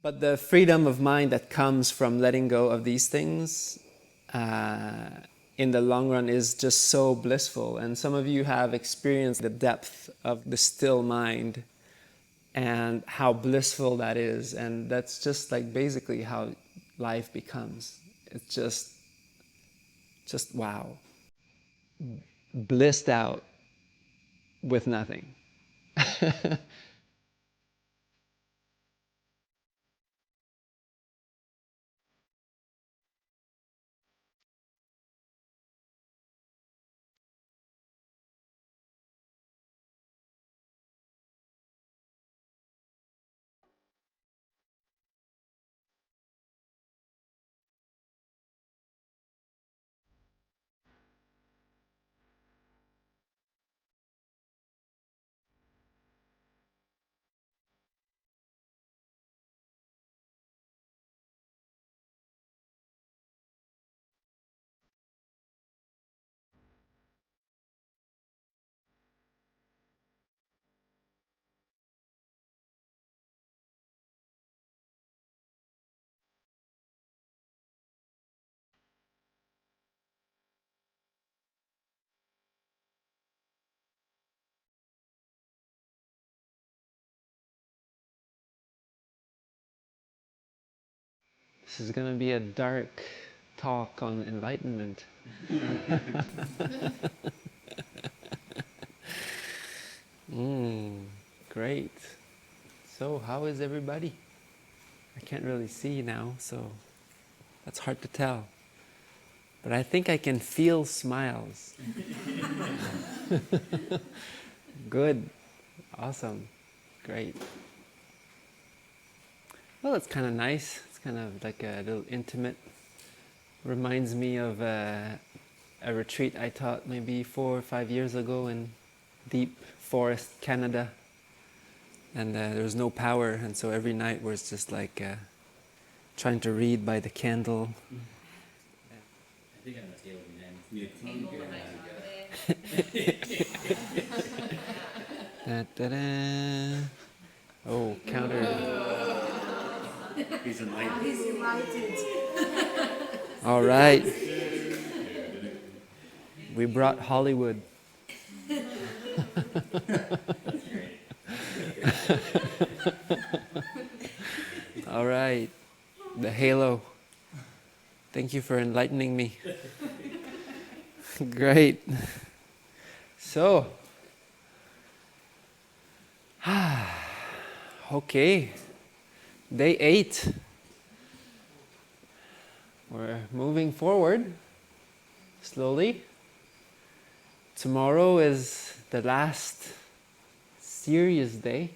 But the freedom of mind that comes from letting go of these things in the long run is just so blissful. And some of you have experienced the depth of the still mind and how blissful that is. And that's just like basically how life becomes. It's just wow. Blissed out with nothing. This is going to be a dark talk on enlightenment. Great. So, how is everybody? I can't really see now, so that's hard to tell. But I think I can feel smiles. Good. Awesome. Great. Well, it's kind of nice. It's kind of like a little intimate. Reminds me of a retreat I taught maybe 4 or 5 years ago in deep forest, Canada. And there was no power, and so every night was just like trying to read by the candle. Da-da-da. Oh, counter. He's enlightened. All right. We brought Hollywood. All right. The halo. Thank you for enlightening me. Great. So, okay. Day 8. We're moving forward slowly. Tomorrow is the last serious day,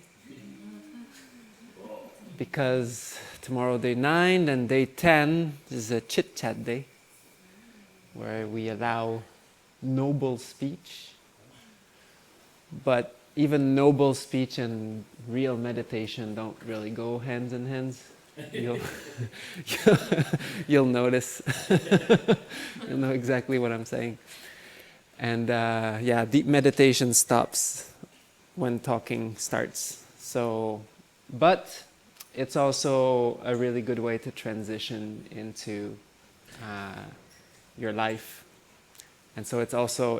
because tomorrow day 9 and day 10 is a chit-chat day where we allow noble speech. But even noble speech and real meditation don't really go hands in hands. You'll notice. You'll know exactly what I'm saying. And deep meditation stops when talking starts. So, but it's also a really good way to transition into your life. And so it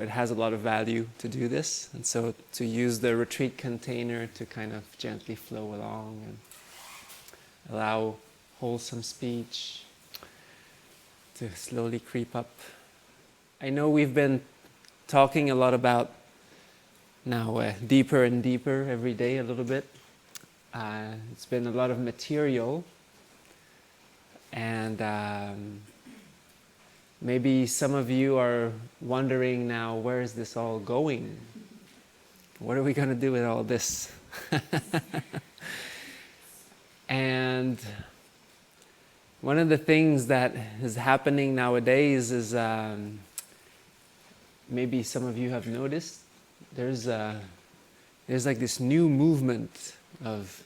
has a lot of value to do this. And so to use the retreat container to kind of gently flow along and allow wholesome speech to slowly creep up. I know we've been talking a lot about now deeper and deeper every day a little bit. It's been a lot of material, and maybe some of you are wondering now, where is this all going? What are we going to do with all this? And one of the things that is happening nowadays is, maybe some of you have noticed, there's like this new movement of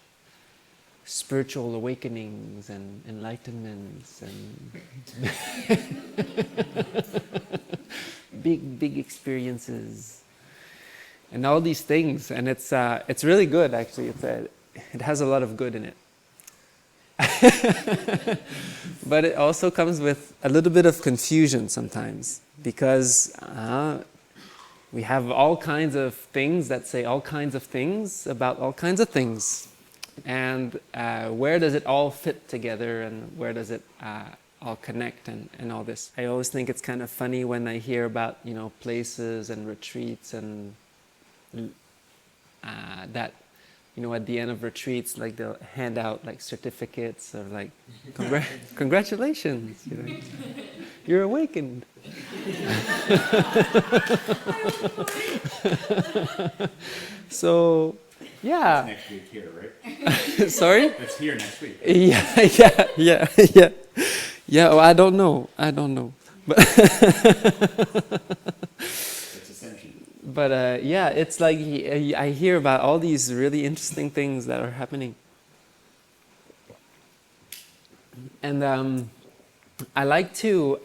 spiritual awakenings and enlightenments and big experiences and all these things, and it's really good actually. It has a lot of good in it. but it also comes with a little bit of confusion sometimes, because we have all kinds of things that say all kinds of things about all kinds of things. And where does it all fit together, and where does it all connect, and all this? I always think it's kind of funny when I hear about, places and retreats and that, at the end of retreats, like they'll hand out like certificates or like, congratulations, you're awakened. So, yeah. That's next week here, right? Sorry? That's here next week. Yeah. Well, I don't know. But That's ascension. But it's like I hear about all these really interesting things that are happening, and I like to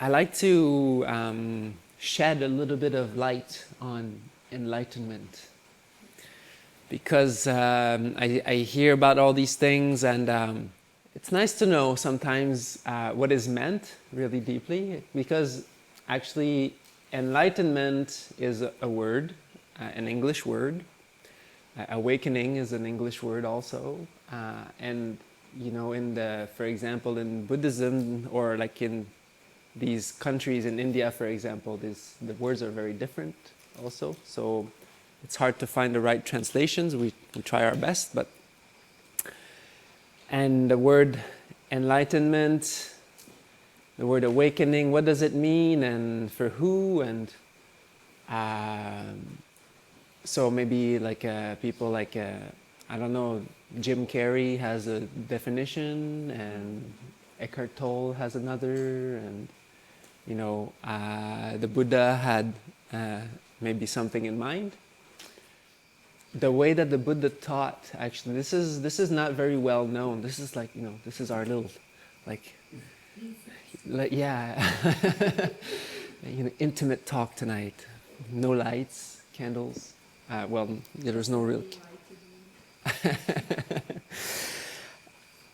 shed a little bit of light on enlightenment, because I hear about all these things, and it's nice to know sometimes what is meant really deeply, because actually enlightenment is a word, an English word. Awakening is an English word also, and for example, in Buddhism, or like in these countries in India, for example, the words are very different also. So it's hard to find the right translations. We try our best, and the word enlightenment, the word awakening, what does it mean, and for who? And so maybe like people like, I don't know, Jim Carrey has a definition, and Eckhart Tolle has another, and the Buddha had maybe something in mind. The way that the Buddha taught, actually, this is not very well known. This is like, this is our little, like intimate talk tonight. No lights, candles. There's no real.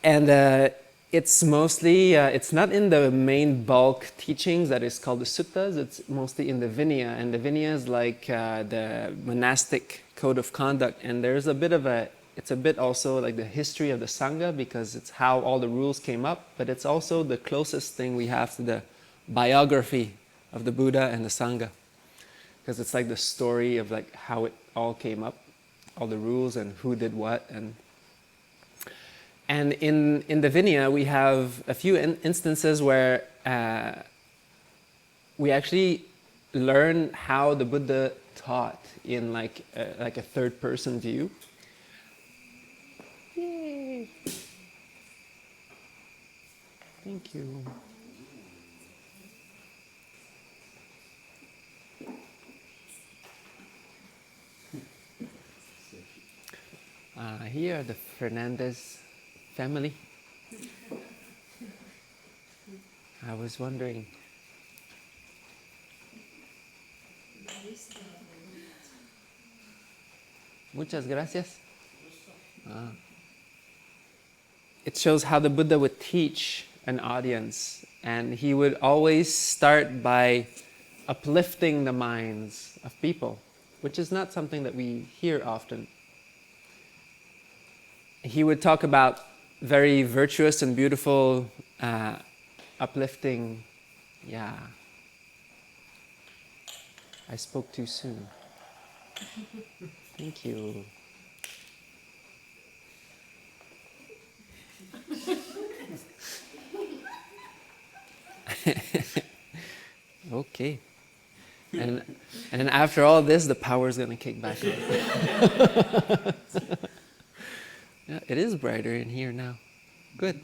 And it's mostly, it's not in the main bulk teachings that is called the suttas. It's mostly in the Vinaya, and the Vinaya is like the monastic code of conduct. And there's it's a bit also like the history of the Sangha, because it's how all the rules came up, but it's also the closest thing we have to the biography of the Buddha and the Sangha, because it's like the story of like how it all came up, all the rules and who did what. And in the Vinaya we have a few instances where we actually learn how the Buddha taught in like a third person view. Yay! Thank you. Here are the Fernandez family. I was wondering. Muchas gracias. It shows how the Buddha would teach an audience, and he would always start by uplifting the minds of people, which is not something that we hear often. He would talk about very virtuous and beautiful, uplifting. Yeah. I spoke too soon. Thank you. Okay. And then after all this, the power is going to kick back on. Yeah, it is brighter in here now. Good.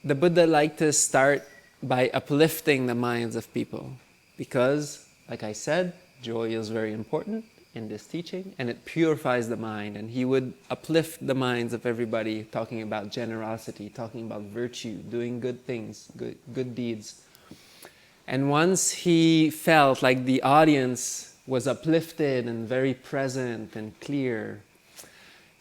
The Buddha liked to start by uplifting the minds of people, because, like I said, joy is very important in this teaching, and it purifies the mind. And he would uplift the minds of everybody, talking about generosity, talking about virtue, doing good things, good deeds. And once he felt like the audience was uplifted and very present and clear,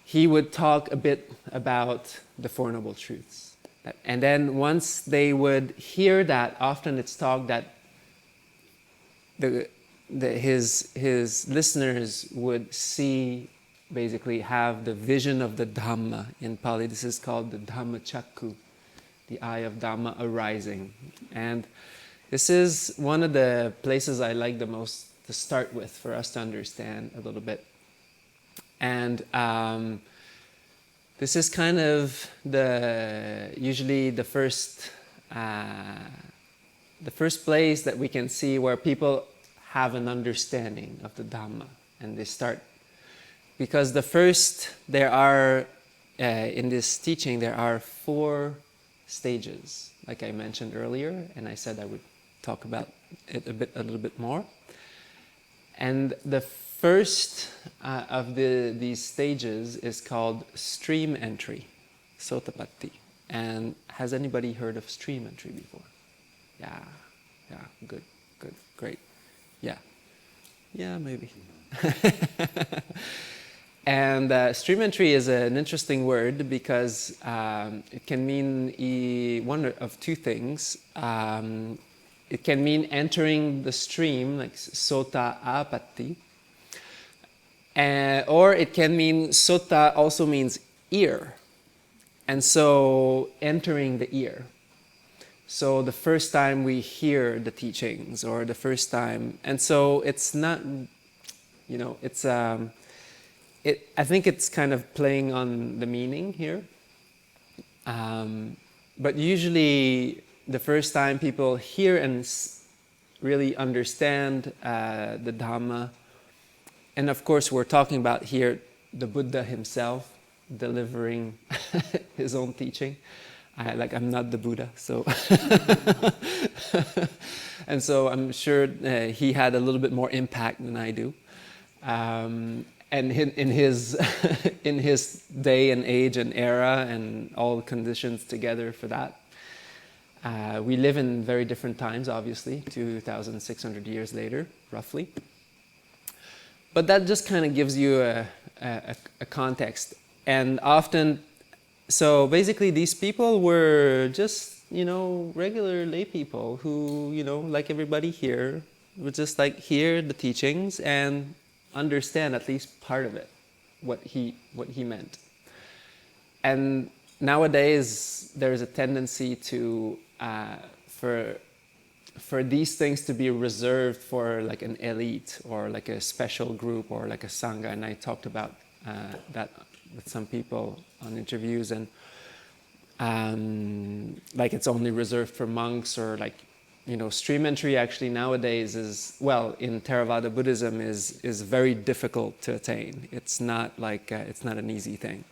he would talk a bit about the Four Noble Truths. And then once they would hear that, often it's talked that his listeners would see, basically have the vision of the Dhamma. In Pali, this is called the Dhamma Chakku, the eye of Dhamma arising. And this is one of the places I like the most to start with for us to understand a little bit. And this is kind of usually the first place that we can see where people have an understanding of the Dhamma, and they start. Because there are, in this teaching, there are 4 stages, like I mentioned earlier, and I said I would talk about it a little bit more. And the first of these stages is called stream entry, Sotapatti. And has anybody heard of stream entry before? Yeah, good, great. Yeah, maybe. And stream entry is an interesting word because it can mean one of 2 things. It can mean entering the stream, like sota apatti, or it can mean sota also means ear, and so entering the ear. So the first time we hear the teachings, or the first time, and so it's not, it's I think it's kind of playing on the meaning here, but usually the first time people hear and really understand the Dhamma, and of course we're talking about here the Buddha himself delivering his own teaching. I'm not the Buddha, so and so I'm sure he had a little bit more impact than I do. And in his in his day and age and era and all the conditions together for that. We live in very different times, obviously, 2,600 years later, roughly. But that just kind of gives you a context. And often, so basically these people were just, regular lay people who, like everybody here, would just hear the teachings and understand at least part of it, what he meant. And nowadays there's a tendency to for these things to be reserved for an elite or a special group or a sangha, and I talked about that with some people on interviews, and it's only reserved for monks, or stream entry actually nowadays is, in Theravada Buddhism is very difficult to attain. It's not it's not an easy thing.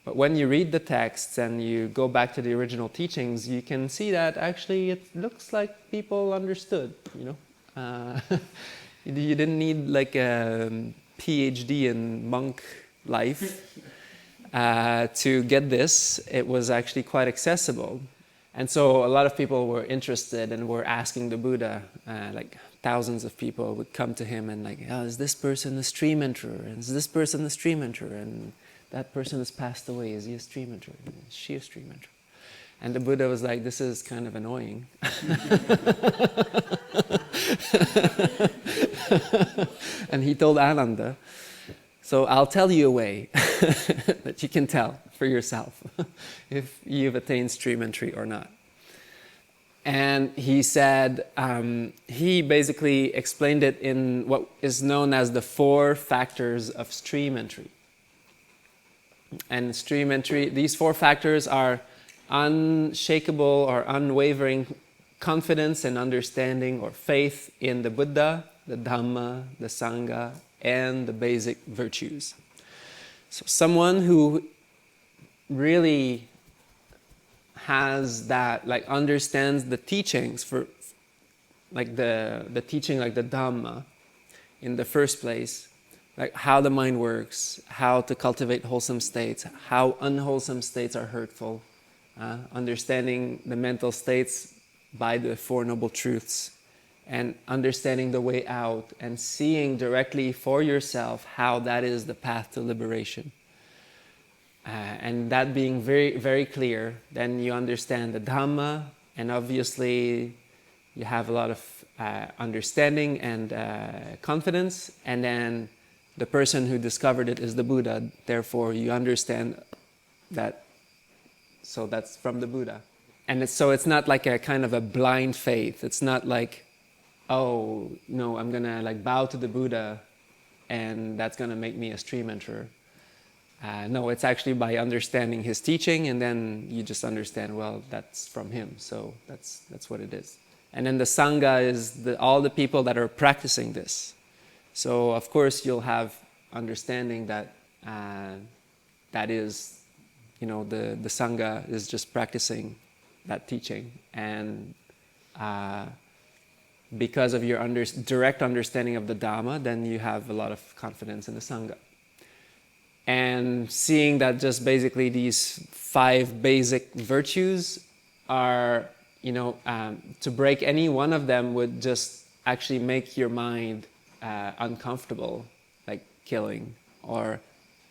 But when you read the texts and you go back to the original teachings, you can see that actually it looks like people understood, You didn't need a PhD in monk life to get this. It was actually quite accessible. And so a lot of people were interested and were asking the Buddha, thousands of people would come to him and is this person a stream enterer? And is this person a stream enterer? And that person has passed away. Is he a stream enterer? Is she a stream enterer? And the Buddha was like, this is kind of annoying. And he told Ananda, so I'll tell you a way that you can tell for yourself if you've attained stream entry or not. And he said, he basically explained it in what is known as the 4 factors of stream entry. And stream entry, these 4 factors are unshakable or unwavering confidence and understanding or faith in the Buddha, the Dhamma, the Sangha, and the basic virtues. So someone who really has that, understands the teachings for, the teaching, the Dhamma, in the first place, how the mind works, how to cultivate wholesome states, how unwholesome states are hurtful, understanding the mental states by the 4 Noble Truths, and understanding the way out, and seeing directly for yourself how that is the path to liberation. And that being very, very clear, then you understand the Dhamma, and obviously you have a lot of understanding and confidence, and then the person who discovered it is the Buddha, therefore you understand that, so that's from the Buddha. And it's not like a kind of a blind faith. It's not like, oh, no, I'm going to like bow to the Buddha and that's going to make me a stream enterer. No, it's actually by understanding his teaching, and then you just understand, well, that's from him, so that's what it is. And then the Sangha is all the people that are practicing this. So of course you'll have understanding that that is, the Sangha is just practicing that teaching, and because of your direct understanding of the Dhamma, then you have a lot of confidence in the Sangha. And seeing that just basically these 5 basic virtues are, to break any one of them would just actually make your mind uncomfortable, like killing or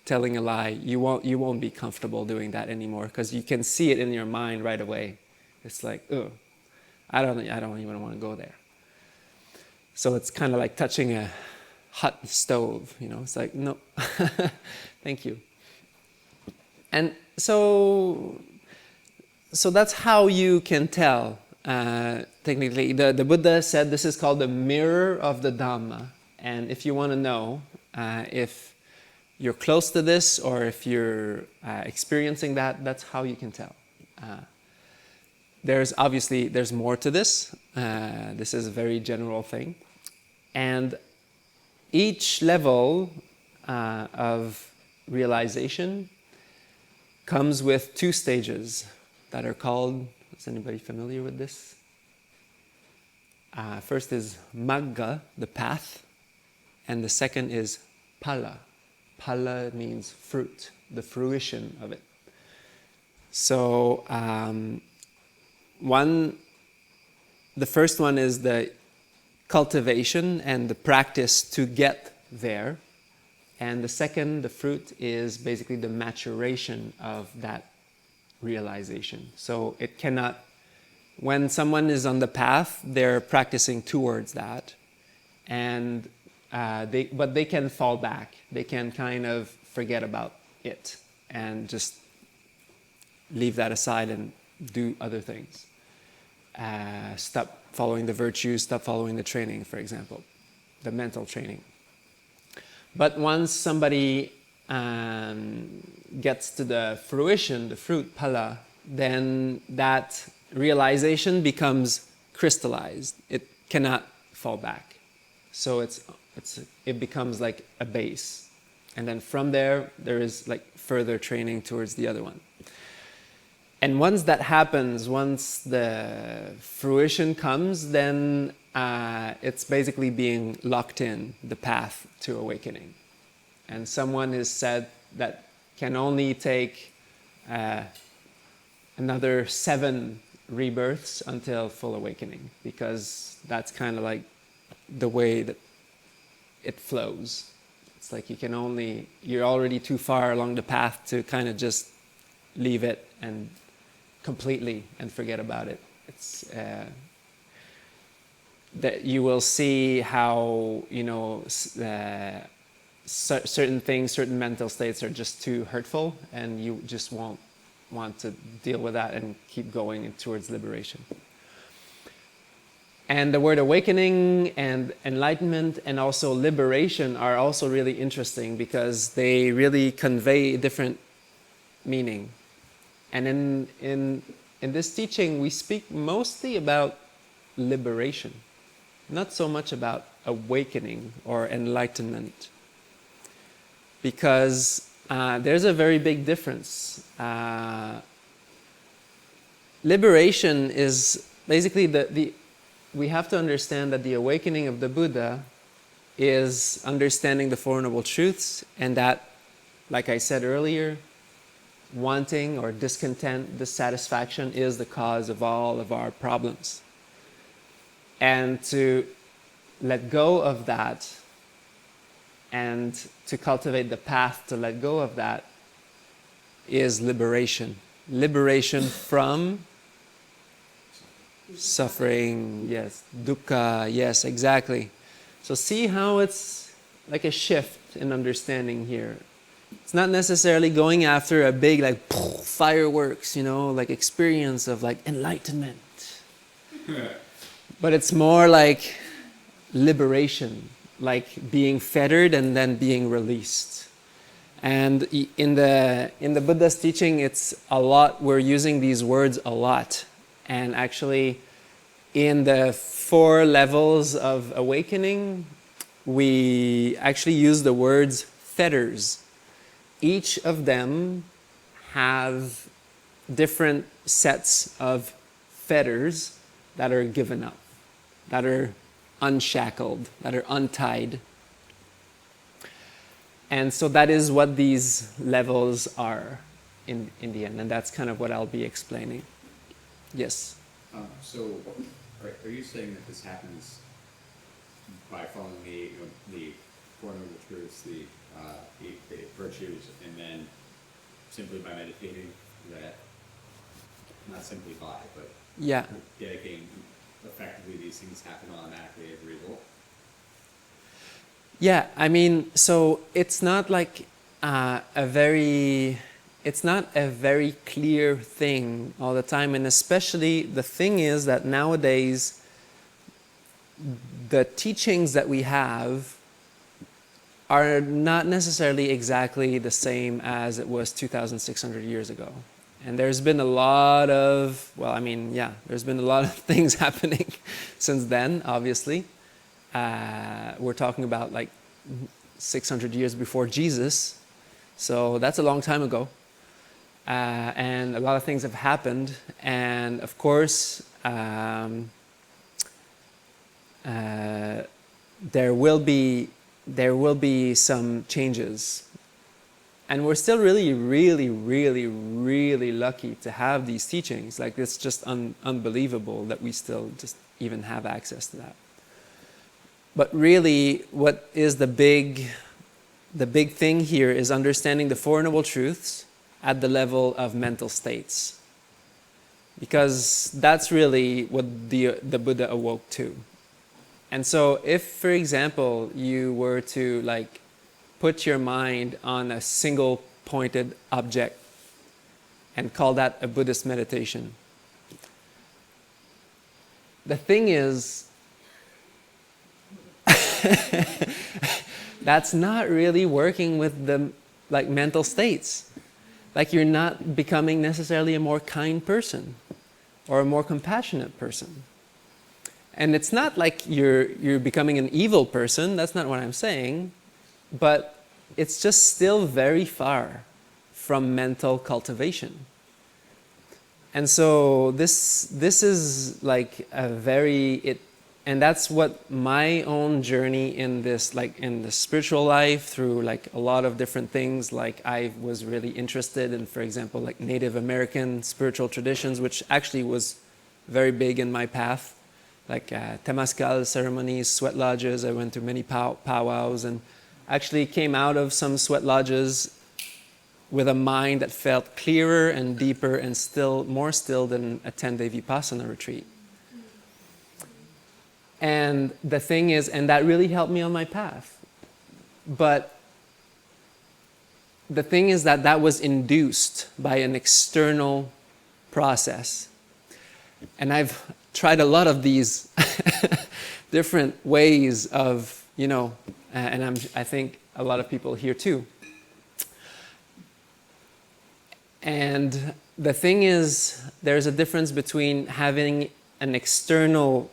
telling a lie. You won't be comfortable doing that anymore, because you can see it in your mind right away. It's like, ugh, I don't even want to go there. So it's kind of like touching a hot stove, it's like, no, thank you. And so that's how you can tell, technically. The Buddha said this is called the mirror of the Dhamma. And if you want to know if you're close to this or if you're experiencing that, that's how you can tell. There's more to this. This is a very general thing. And each level of realization comes with 2 stages that are called, is anybody familiar with this? First is Magga, the path, and the second is Phala. Phala means fruit, the fruition of it. So the first one is the cultivation and the practice to get there. And the second, the fruit, is basically the maturation of that realization. So it cannot, when someone is on the path, they're practicing towards that. And but they can fall back. They can kind of forget about it and just leave that aside and do other things. Stop following the virtues, stop following the training, for example, the mental training. But once somebody gets to the fruition, the fruit, phala, then that realization becomes crystallized. It cannot fall back. So it becomes like a base. And then from there is like further training towards the other one. And once that happens, once the fruition comes, then it's basically being locked in, the path to awakening. And someone is said that can only take another 7 rebirths until full awakening, because that's kind of like the way that it flows. It's like you're already too far along the path to kind of just leave it and completely and forget about it. It's that you will see how certain things, certain mental states are just too hurtful, and you just won't want to deal with that and keep going towards liberation. And the word awakening and enlightenment and also liberation are also really interesting, because they really convey different meaning. And in this teaching, we speak mostly about liberation, not so much about awakening or enlightenment, because there's a very big difference. Liberation is basically we have to understand that the awakening of the Buddha is understanding the Four Noble Truths, and that, like I said earlier, wanting or discontent, dissatisfaction is the cause of all of our problems. And to let go of that and to cultivate the path to let go of that is liberation. Liberation from suffering, yes. Dukkha, yes, exactly. So see how it's like a shift in understanding here. It's not necessarily going after a big like fireworks, like experience of like enlightenment. But it's more like liberation, like being fettered and then being released. And in the Buddha's teaching, it's a lot, we're using these words a lot. And actually, in the 4 levels of awakening, we actually use the words fetters. Each of them have different sets of fetters that are given up, that are unshackled, that are untied. And so that is what these levels are in the end, and that's kind of what I'll be explaining. Yes? So, are you saying that this happens by following the Four Noble Truths, the virtues, and then simply by meditating, that not simply by, but Yeah. dedicating, effectively these things happen automatically as a result? Yeah, I mean, so it's not like it's not a very clear thing all the time, and especially the thing is that nowadays the teachings that we have are not necessarily exactly the same as it was 2,600 years ago. And there's been a lot of, there's been a lot of things happening since then, obviously. We're talking about like 600 years before Jesus, so that's a long time ago. And a lot of things have happened, and of course, there will be some changes. And we're still really, really, really, really lucky to have these teachings. Like, it's just unbelievable that we still just even have access to that. But really, what is the big thing here is understanding the Four Noble Truths at the level of mental states. Because that's really what the Buddha awoke to. And so if, for example, you were to like put your mind on a single pointed object and call that a Buddhist meditation, the thing is, that's not really working with the like mental states. Like, you're not becoming necessarily a more kind person or a more compassionate person. And it's not like you're becoming an evil person, that's not what I'm saying, but it's just still very far from mental cultivation. And so this is like and that's what my own journey in this, like in the spiritual life, through like a lot of different things, like I was really interested in, for example, like Native American spiritual traditions, which actually was very big in my path, like Temazcal ceremonies, sweat lodges. I went to many powwows and actually came out of some sweat lodges with a mind that felt clearer and deeper and still more still than a 10-day Vipassana retreat. And the thing is, and that really helped me on my path. But the thing is that was induced by an external process. And I've tried a lot of these different ways of, and I think a lot of people here too. And the thing is, there's a difference between having an externally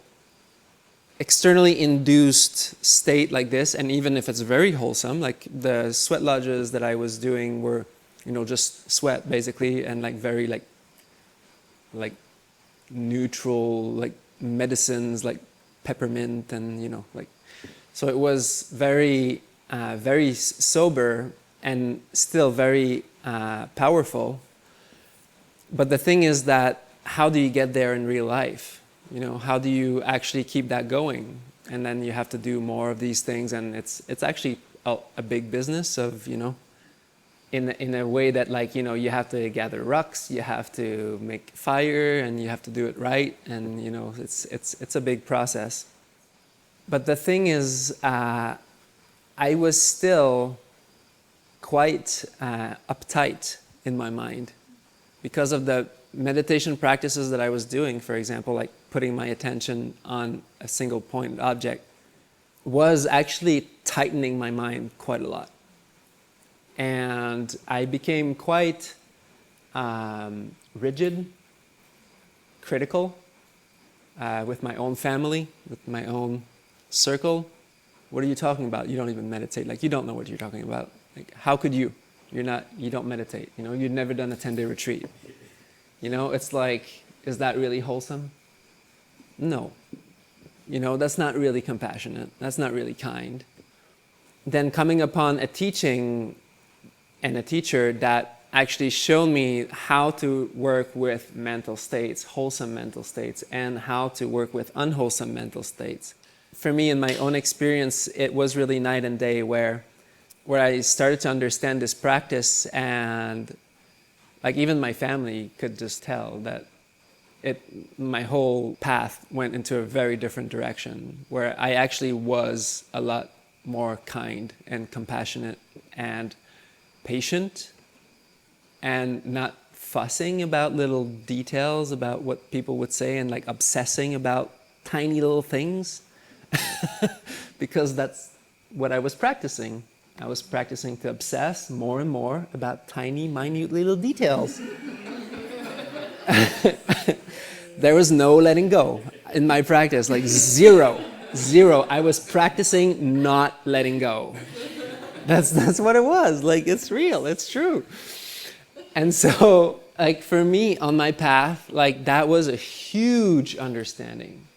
induced state like this, and even if it's very wholesome, like the sweat lodges that I was doing were, just sweat basically, and like very like neutral, like medicines, like peppermint, and so it was very, very sober and still very powerful. But the thing is that how do you get there in real life? How do you actually keep that going? And then you have to do more of these things, and it's actually a big business of, in a way that, like, you know, you have to gather rocks, you have to make fire, and you have to do it right, and you know, it's a big process. But the thing is, I was still quite uptight in my mind because of the meditation practices that I was doing. For example, like putting my attention on a single point object was actually tightening my mind quite a lot. And I became quite rigid, critical with my own family, with my own circle. What are you talking about? You don't even meditate. Like, you don't know what you're talking about. Like, how could you? You don't meditate. You know, you've never done a 10-day retreat. You know, it's like, is that really wholesome? No. You know, that's not really compassionate. That's not really kind. Then coming upon a teaching and a teacher that actually showed me how to work with mental states, wholesome mental states, and how to work with unwholesome mental states. For me, in my own experience, it was really night and day where I started to understand this practice, and like even my family could just tell that my whole path went into a very different direction, where I actually was a lot more kind and compassionate and patient and not fussing about little details about what people would say and like obsessing about tiny little things because that's what I was practicing. I was practicing to obsess more and more about tiny, minute little details. There was no letting go in my practice, like zero. I was practicing not letting go. That's what it was. Like, it's real, it's true. And so, like, for me on my path, like, that was a huge understanding.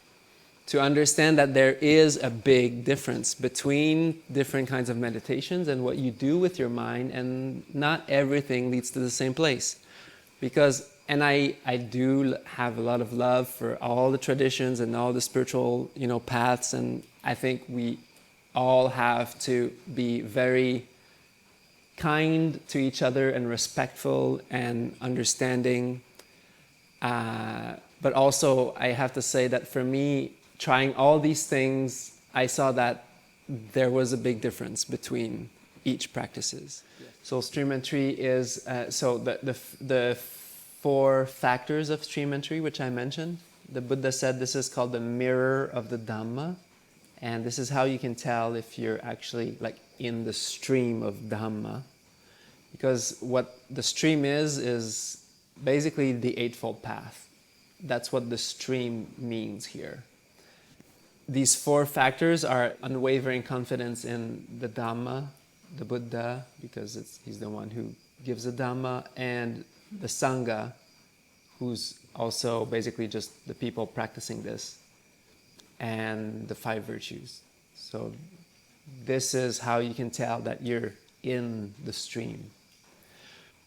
To understand that there is a big difference between different kinds of meditations and what you do with your mind, and not everything leads to the same place. And I do have a lot of love for all the traditions and all the spiritual, you know, paths, and I think we all have to be very kind to each other and respectful and understanding. But also, I have to say that for me, trying all these things, I saw that there was a big difference between each practices. So stream entry is, so the 4 factors of stream entry, which I mentioned, the Buddha said this is called the mirror of the Dhamma. And this is how you can tell if you're actually like in the stream of Dhamma. Because what the stream is basically the Eightfold Path. That's what the stream means here. These 4 factors are unwavering confidence in the Dhamma, the Buddha, because he's the one who gives the Dhamma, and the Sangha, who's also basically just the people practicing this, and the 5 virtues. So this is how you can tell that you're in the stream.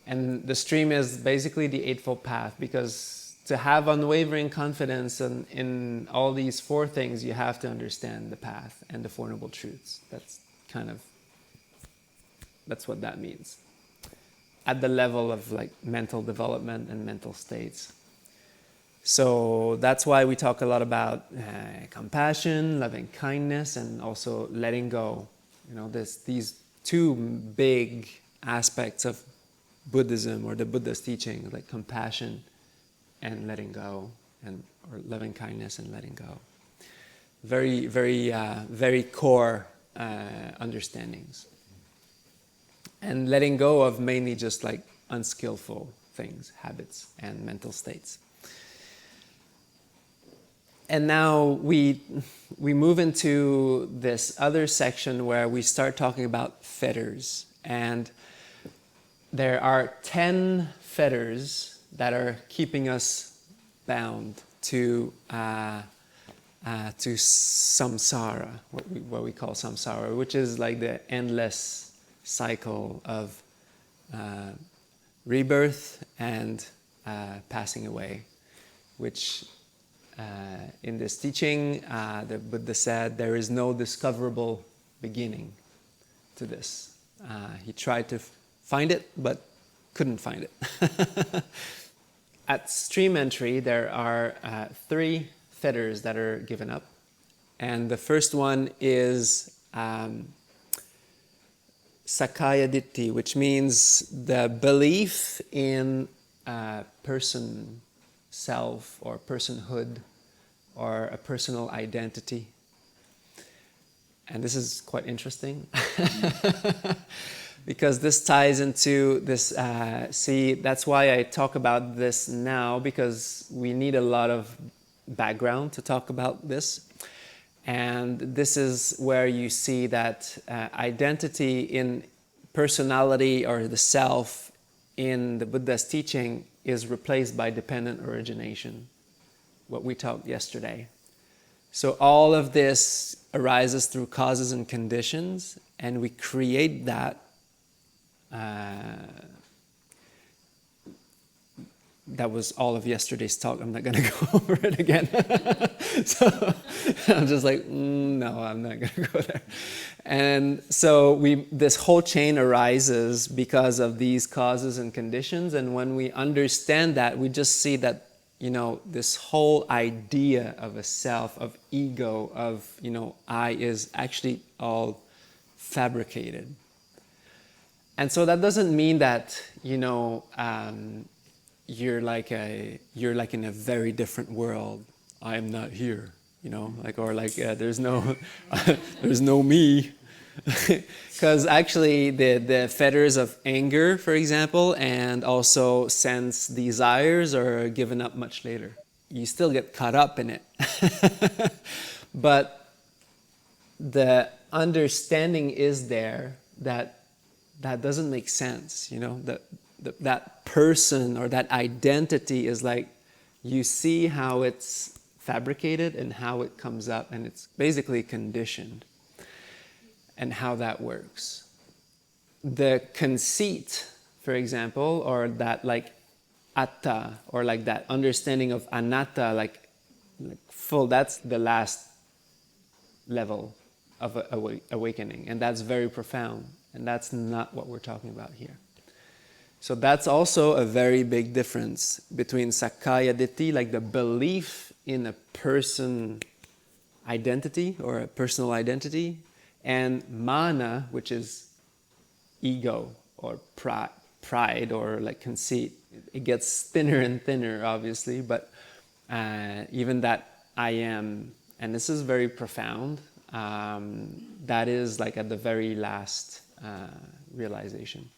And the stream is basically the Eightfold Path, because to have unwavering confidence in all these 4 things, you have to understand the path and the Four Noble Truths. That's what that means. At the level of like mental development and mental states. So that's why we talk a lot about compassion, loving kindness, and also letting go. You know, these 2 big aspects of Buddhism or the Buddha's teaching, like compassion and letting go, or loving kindness and letting go. Very, very, very core understandings. And letting go of mainly just like unskillful things, habits, and mental states. And now we move into this other section where we start talking about fetters. And there are 10 fetters that are keeping us bound to samsara, what we call samsara, which is like the endless cycle of rebirth and passing away, which in this teaching, the Buddha said there is no discoverable beginning to this. He tried to find it, but couldn't find it. At stream entry, there are 3 fetters that are given up. And the first one is Sakkaya Ditthi, which means the belief in person, self, or personhood, or a personal identity. And this is quite interesting because this ties into this, see, that's why I talk about this now, because we need a lot of background to talk about this. And this is where you see that identity in personality or the self in the Buddha's teaching is replaced by dependent origination, what we talked yesterday. So all of this arises through causes and conditions, and we create that. That was all of yesterday's talk. I'm not going to go over it again. So I'm just like, no, I'm not going to go there. And so this whole chain arises because of these causes and conditions. And when we understand that, we just see that, this whole idea of a self, of ego, of, I is actually all fabricated. And so that doesn't mean that, you're like in a very different world. I am not here, there's no there's no me. Because actually the fetters of anger, for example, and also sense desires are given up much later. You still get caught up in it. But the understanding is there that doesn't make sense, that person or that identity is like, you see how it's fabricated and how it comes up, and it's basically conditioned, and how that works. The conceit, for example, or that like atta, or like that understanding of anatta, like full, that's the last level of awakening, and that's very profound, and that's not what we're talking about here. So that's also a very big difference between Sakkaya Ditthi, like the belief in a person identity or a personal identity, and Mana, which is ego or pride or like conceit. It gets thinner and thinner, obviously, but even that I am, and this is very profound, that is like at the very last realization.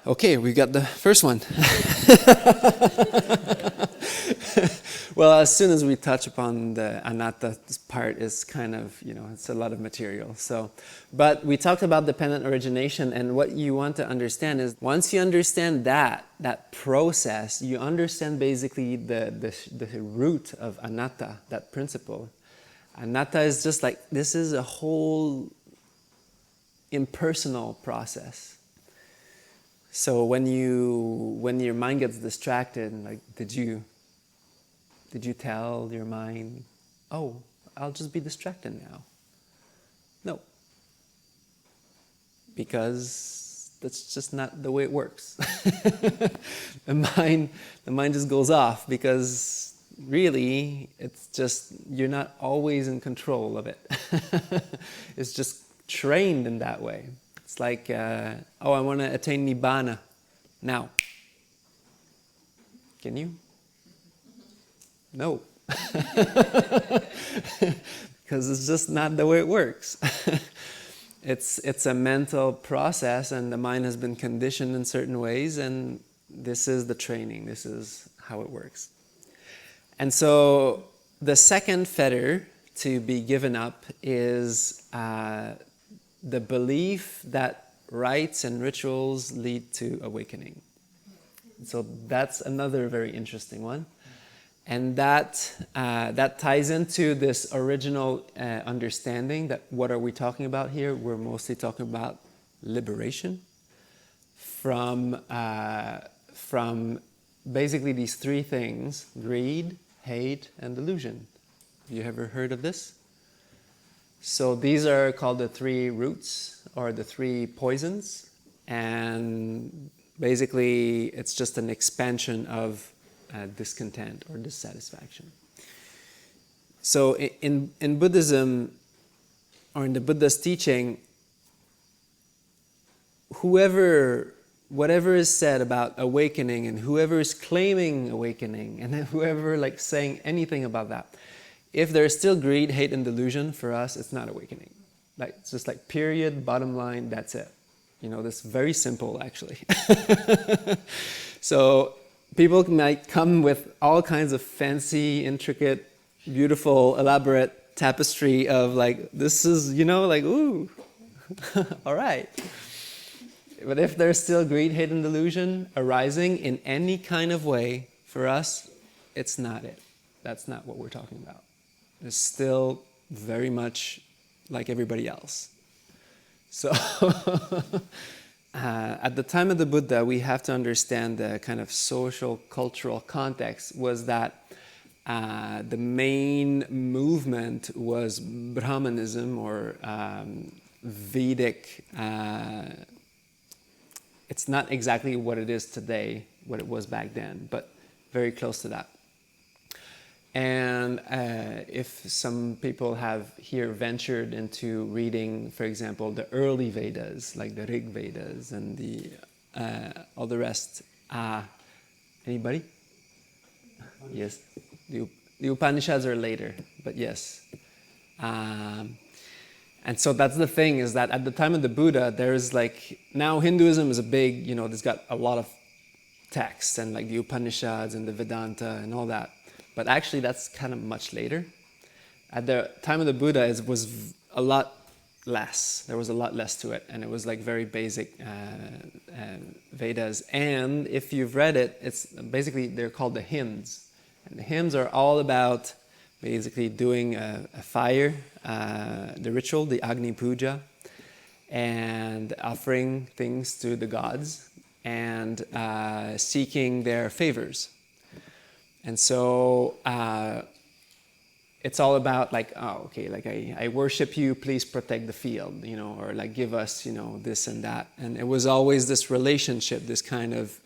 Okay, we got the first one. Well, as soon as we touch upon the anatta part, is kind of, it's a lot of material. So, but we talked about dependent origination, and what you want to understand is, once you understand that process, you understand basically the root of anatta, that principle. Anatta is just like, this is a whole impersonal process. So when your mind gets distracted, like, did you tell your mind, oh, I'll just be distracted now? No. Because that's just not the way it works. The mind just goes off, because really it's just, you're not always in control of it. It's just trained in that way. It's like, I want to attain Nibbāna now. Can you? No. Because it's just not the way it works. It's a mental process, and the mind has been conditioned in certain ways, and this is the training. This is how it works. And so the second fetter to be given up is the belief that rites and rituals lead to awakening. So that's another very interesting one. And that ties into this original understanding that what are we talking about here? We're mostly talking about liberation from basically these 3 things: greed, hate, and delusion. Have you ever heard of this? So these are called the three roots or the three poisons, and basically it's just an expansion of discontent or dissatisfaction. So in Buddhism, or in the Buddha's teaching, whatever is said about awakening, and whoever is claiming awakening, and whoever like saying anything about that, if there's still greed, hate, and delusion, for us, it's not awakening. Like, it's just like period, bottom line, that's it. You know, that's very simple, actually. So people might come with all kinds of fancy, intricate, beautiful, elaborate tapestry of like, this is, you know, like, ooh, all right. But if there's still greed, hate, and delusion arising in any kind of way, for us, it's not it. That's not what we're talking about. It's still very much like everybody else. So at the time of the Buddha, we have to understand the kind of social, cultural context was that the main movement was Brahmanism, or Vedic. It's not exactly what it is today, what it was back then, but very close to that. And if some people have here ventured into reading, for example, the early Vedas, like the Rig Vedas and the all the rest, anybody? Yes, the Upanishads are later, but yes. And so that's the thing, is that at the time of the Buddha, there's like, now Hinduism is a big, you know, there's got a lot of texts and like the Upanishads and the Vedanta and all that. But actually that's kind of much later. At the time of the Buddha, it was a lot less. There was a lot less to it, and it was like very basic Vedas. And if you've read it, it's basically, they're called the hymns. And the hymns are all about basically doing a fire, the ritual, the Agni Puja, and offering things to the gods, and seeking their favors. And so it's all about like, oh, okay, like I worship you, please protect the field, you know, or like give us, you know, this and that. And it was always this relationship, this kind of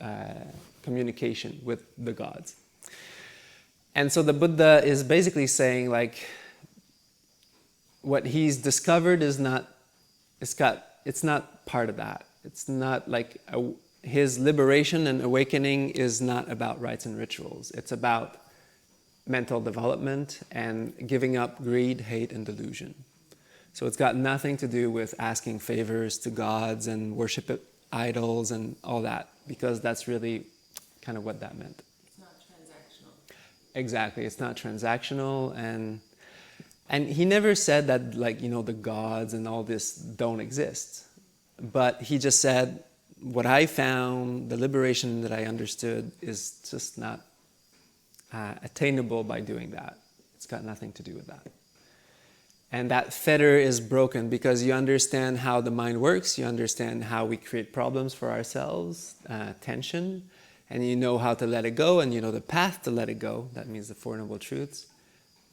communication with the gods. And so the Buddha is basically saying like, what he's discovered is not, it's not part of that. It's not like his liberation and awakening is not about rites and rituals. It's about mental development and giving up greed, hate, and delusion. So it's got nothing to do with asking favors to gods and worship idols and all that, because that's really kind of what that meant. It's not transactional. Exactly, it's not transactional, and he never said that, like, you know, the gods and all this don't exist. But he just said, what I found, the liberation that I understood, is just not attainable by doing that. It's got nothing to do with that. And that fetter is broken because you understand how the mind works, you understand how we create problems for ourselves, tension, and you know how to let it go, and you know the path to let it go. That means the Four Noble Truths.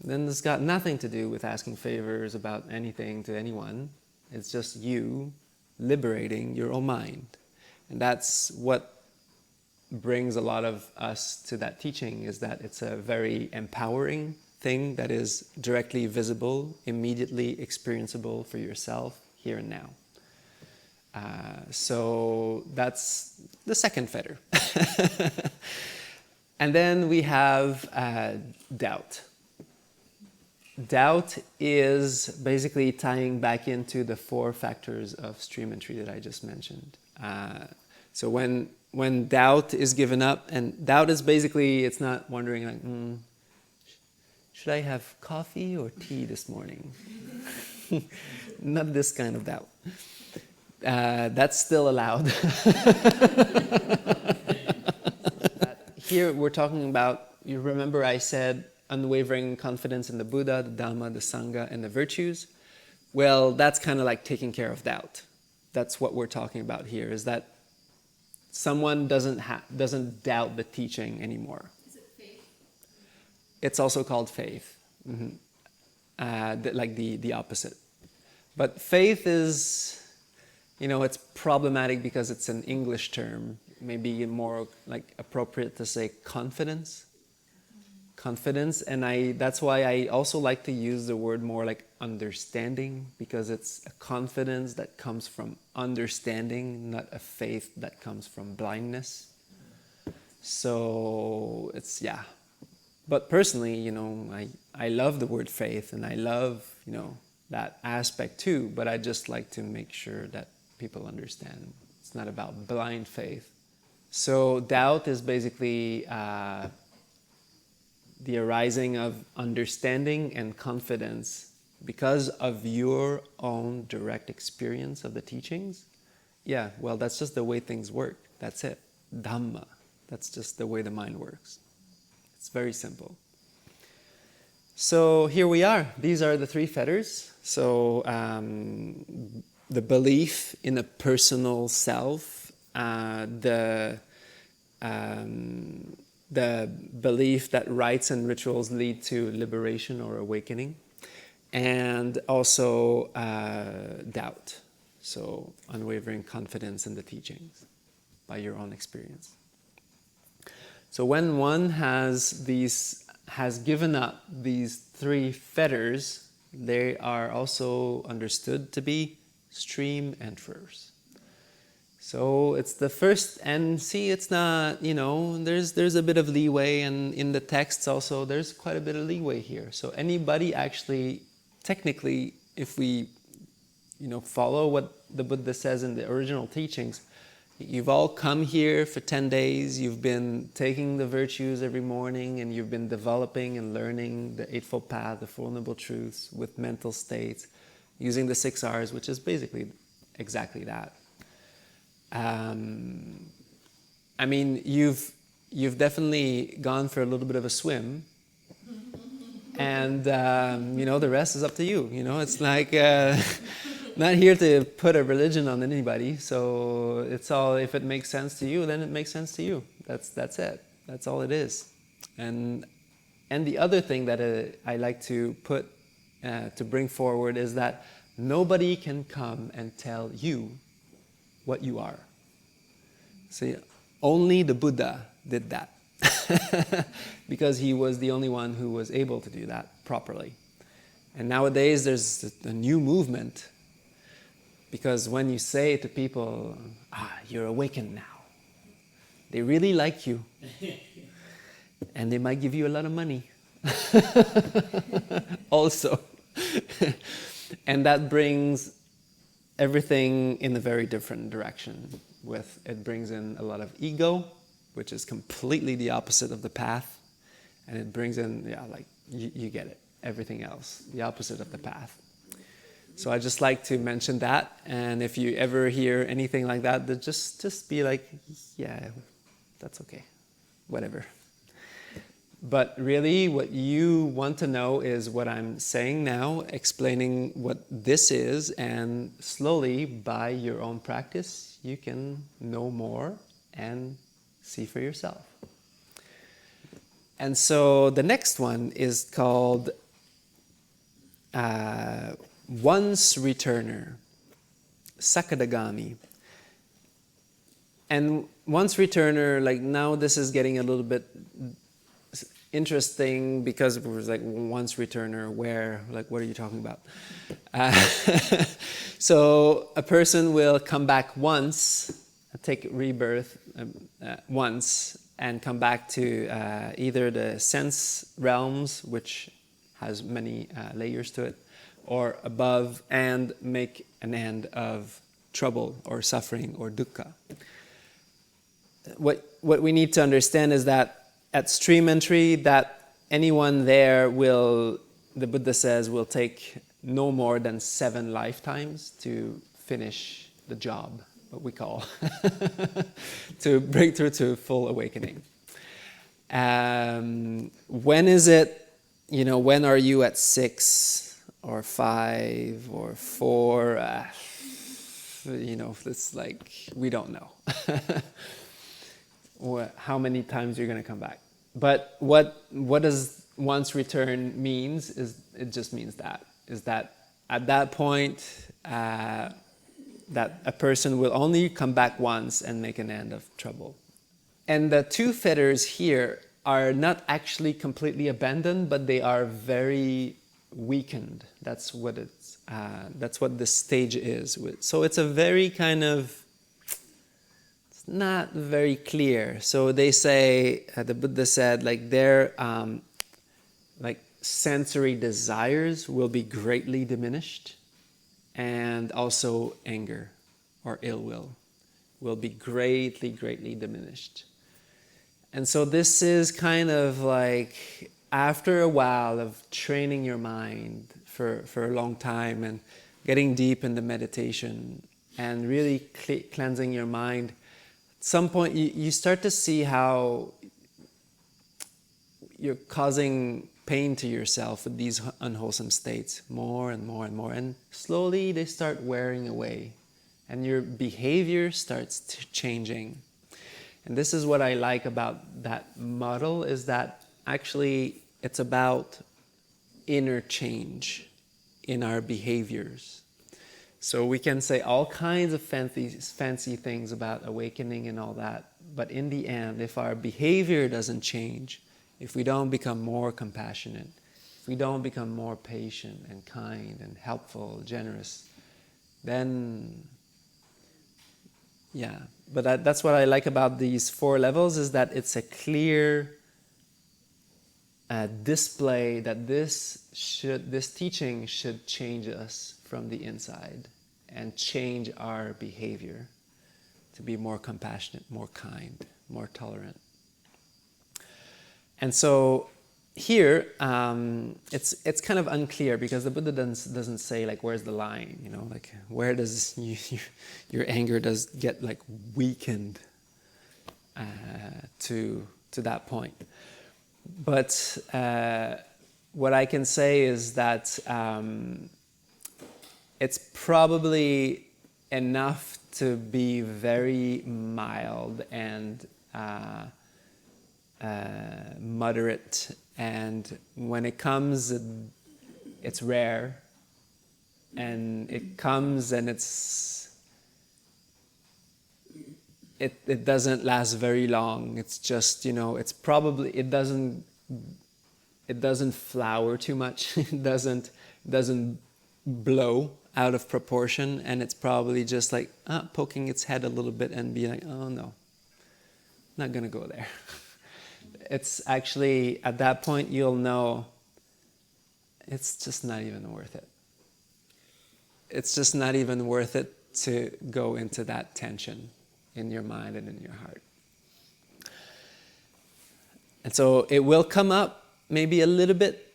Then it's got nothing to do with asking favors about anything to anyone. It's just you liberating your own mind. And that's what brings a lot of us to that teaching, is that it's a very empowering thing that is directly visible, immediately experienceable for yourself here and now. So that's the second fetter. And then we have doubt. Doubt is basically tying back into the 4 factors of stream entry that I just mentioned. So when doubt is given up, and doubt is basically, it's not wondering like, should I have coffee or tea this morning? Not this kind of doubt. That's still allowed. Here we're talking about, you remember I said unwavering confidence in the Buddha, the Dhamma, the Sangha, and the virtues. Well, that's kind of like taking care of doubt. That's what we're talking about here, is that someone doesn't doubt the teaching anymore. Is it faith? It's also called faith. Mm-hmm. Like the opposite. But faith is, it's problematic because it's an English term. Maybe more like appropriate to say confidence. Confidence, and that's why I also like to use the word more like understanding, because it's a confidence that comes from understanding, not a faith that comes from blindness. So it's, but personally, I love the word faith, and I love, that aspect too, but I just like to make sure that people understand it's not about blind faith. So doubt is basically the arising of understanding and confidence because of your own direct experience of the teachings. Yeah, well, that's just the way things work. That's it. Dhamma. That's just the way the mind works. It's very simple. So here we are. These are the three fetters. So the belief in a personal self, the belief that rites and rituals lead to liberation or awakening, and also doubt, so unwavering confidence in the teachings by your own experience. So when one has given up these three fetters, they are also understood to be stream enterers. So it's the first, and see, it's not, there's a bit of leeway, and in the texts also, there's quite a bit of leeway here. So anybody actually, technically, if we, follow what the Buddha says in the original teachings, you've all come here for 10 days, you've been taking the virtues every morning, and you've been developing and learning the Eightfold Path, the Four Noble Truths, with mental states, using the 6 R's, which is basically exactly that. I mean, you've definitely gone for a little bit of a swim, and the rest is up to you. It's like not here to put a religion on anybody. So it's all, if it makes sense to you, then it makes sense to you. That's it. That's all it is. And the other thing that I like to put to bring forward is that nobody can come and tell you what you are. See, only the Buddha did that because he was the only one who was able to do that properly. And nowadays there's a new movement, because when you say to people, you're awakened now, they really like you and they might give you a lot of money also. And that brings everything in a very different direction. It brings in a lot of ego, which is completely the opposite of the path, and it brings in, you get it, everything else, the opposite of the path. So I just like to mention that, and if you ever hear anything like that, then just be like, yeah, that's okay, whatever. But really, what you want to know is what I'm saying now, explaining what this is, and slowly, by your own practice, you can know more and see for yourself. And so the next one is called once returner, Sakadagami. And once returner, like now this is getting a little bit interesting, because it was like once returner, where, like, what are you talking about? So a person will come back once, take rebirth once, and come back to either the sense realms, which has many layers to it, or above, and make an end of trouble or suffering or dukkha. What we need to understand is that at stream entry, that anyone there will, the Buddha says, will take no more than 7 lifetimes to finish the job, what we call, to break through to full awakening. When is it, when are you at 6 or 5 or 4? It's like, we don't know. How many times you're going to come back. But what does once return means is, it just means that at that point, that a person will only come back once and make an end of trouble. And the two fetters here are not actually completely abandoned, but they are very weakened. That's what it's. That's what the stage is. So it's a very kind of. It's not very clear. So they say the Buddha said like their like sensory desires will be greatly diminished, and also anger or ill will be greatly diminished. And so this is kind of like after a while of training your mind for a long time and getting deep in the meditation and really cleansing your mind, at some point you start to see how you're causing pain to yourself with these unwholesome states more and more and more. And slowly they start wearing away and your behavior starts changing. And this is what I like about that model, is that actually it's about inner change in our behaviors. So we can say all kinds of fancy things about awakening and all that, but in the end, if our behavior doesn't change, if we don't become more compassionate, if we don't become more patient and kind and helpful, generous, then yeah. But that's what I like about these 4 levels, is that it's a clear display that this teaching should change us from the inside and change our behavior to be more compassionate, more kind, more tolerant. And so here, it's kind of unclear because the Buddha doesn't say like where's the line, you know, like where does your anger does get like weakened to that point. But what I can say is that it's probably enough to be very mild and moderate, and when it comes, it's rare, and it comes and it doesn't last very long. It's just, you know, it's probably it doesn't flower too much. It doesn't blow out of proportion, and it's probably just like poking its head a little bit and be like, oh no, not gonna go there. It's actually, at that point, you'll know it's just not even worth it. It's just not even worth it to go into that tension in your mind and in your heart. And so it will come up, maybe a little bit,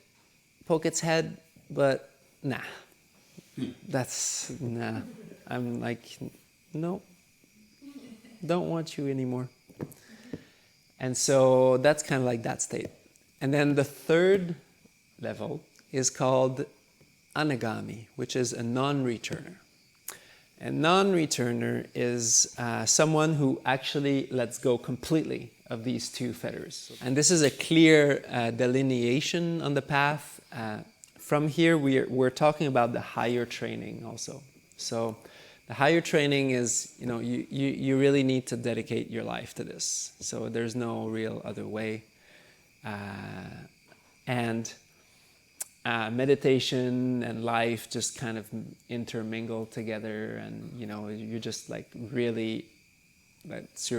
poke its head, but nah. I'm like, no, don't want you anymore. And so that's kind of like that state. And then the third level is called anagami, which is a non-returner. A non-returner is someone who actually lets go completely of these 2 fetters. And this is a clear delineation on the path. From here, we're talking about the higher training also. So the higher training is, you know, you really need to dedicate your life to this. So there's no real other way. And meditation and life just kind of intermingle together, and, you know, you're just like really, that's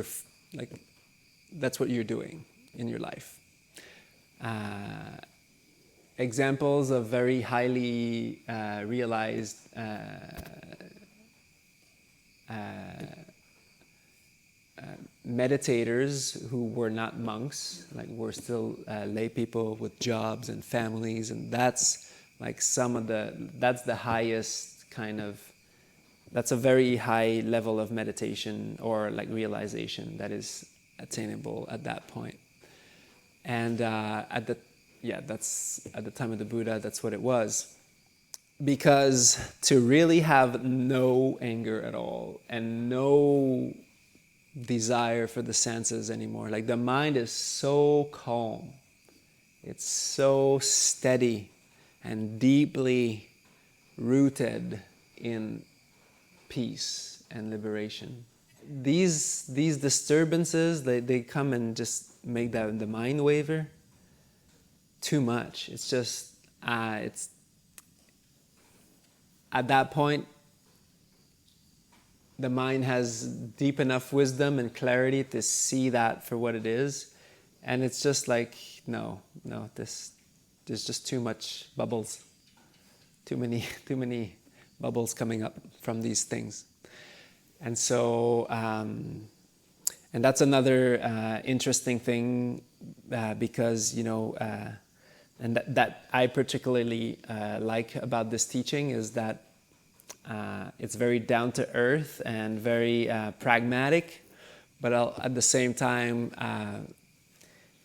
what you're doing in your life. Examples of very highly realized meditators who were not monks, like were still lay people with jobs and families, and that's like that's the highest kind of, that's a very high level of meditation or like realization that is attainable at that point. And that's at the time of the Buddha, that's what it was. Because to really have no anger at all and no desire for the senses anymore, like the mind is so calm, it's so steady and deeply rooted in peace and liberation. These disturbances, they come and just make the mind waver too much. It's just, it's at that point, the mind has deep enough wisdom and clarity to see that for what it is, and it's just like, no, there's just too much bubbles, too many bubbles coming up from these things. And so, and that's another interesting thing, because, and that I particularly like about this teaching is that it's very down to earth and very pragmatic, but at the same time,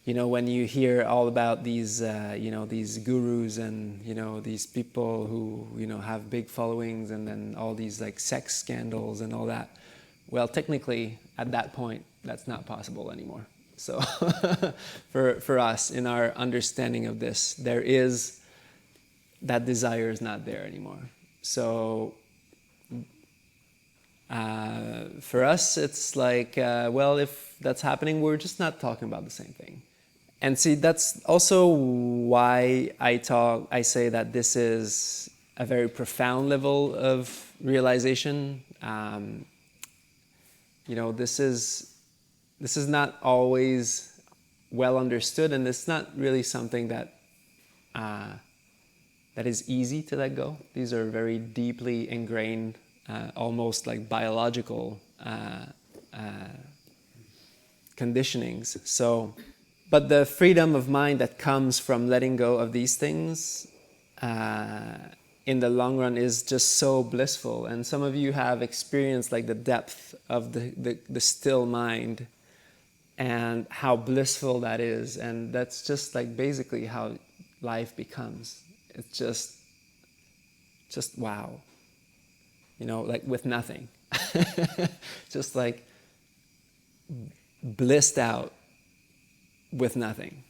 when you hear all about these, these gurus and, these people who, have big followings and then all these like sex scandals and all that, well, technically at that point, that's not possible anymore. So for us, in our understanding of this, that desire is not there anymore. So for us, it's like, well, if that's happening, we're just not talking about the same thing. And see, that's also why I say that this is a very profound level of realization. This is not always well understood, and it's not really something that is easy to let go. These are very deeply ingrained, almost like biological conditionings. So, but the freedom of mind that comes from letting go of these things in the long run is just so blissful. And some of you have experienced like the depth of the still mind and how blissful that is. And that's just like basically how life becomes. It's just wow. Like with nothing. Just like blissed out with nothing.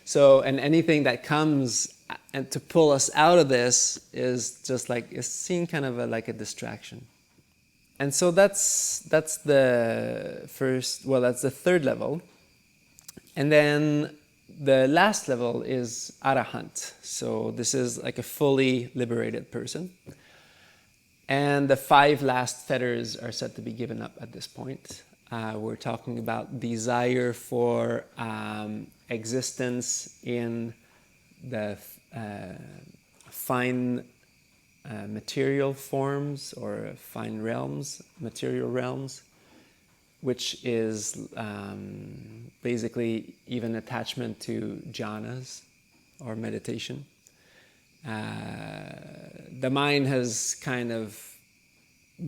So, and anything that comes and to pull us out of this is just like, it's seen kind of like a distraction. And so that's the first, well, that's the third level. And then the last level is Arahant. So this is like a fully liberated person. And the 5 last fetters are said to be given up at this point. We're talking about desire for existence in the fine material forms or fine realms, material realms, which is basically even attachment to jhanas or meditation. The mind has kind of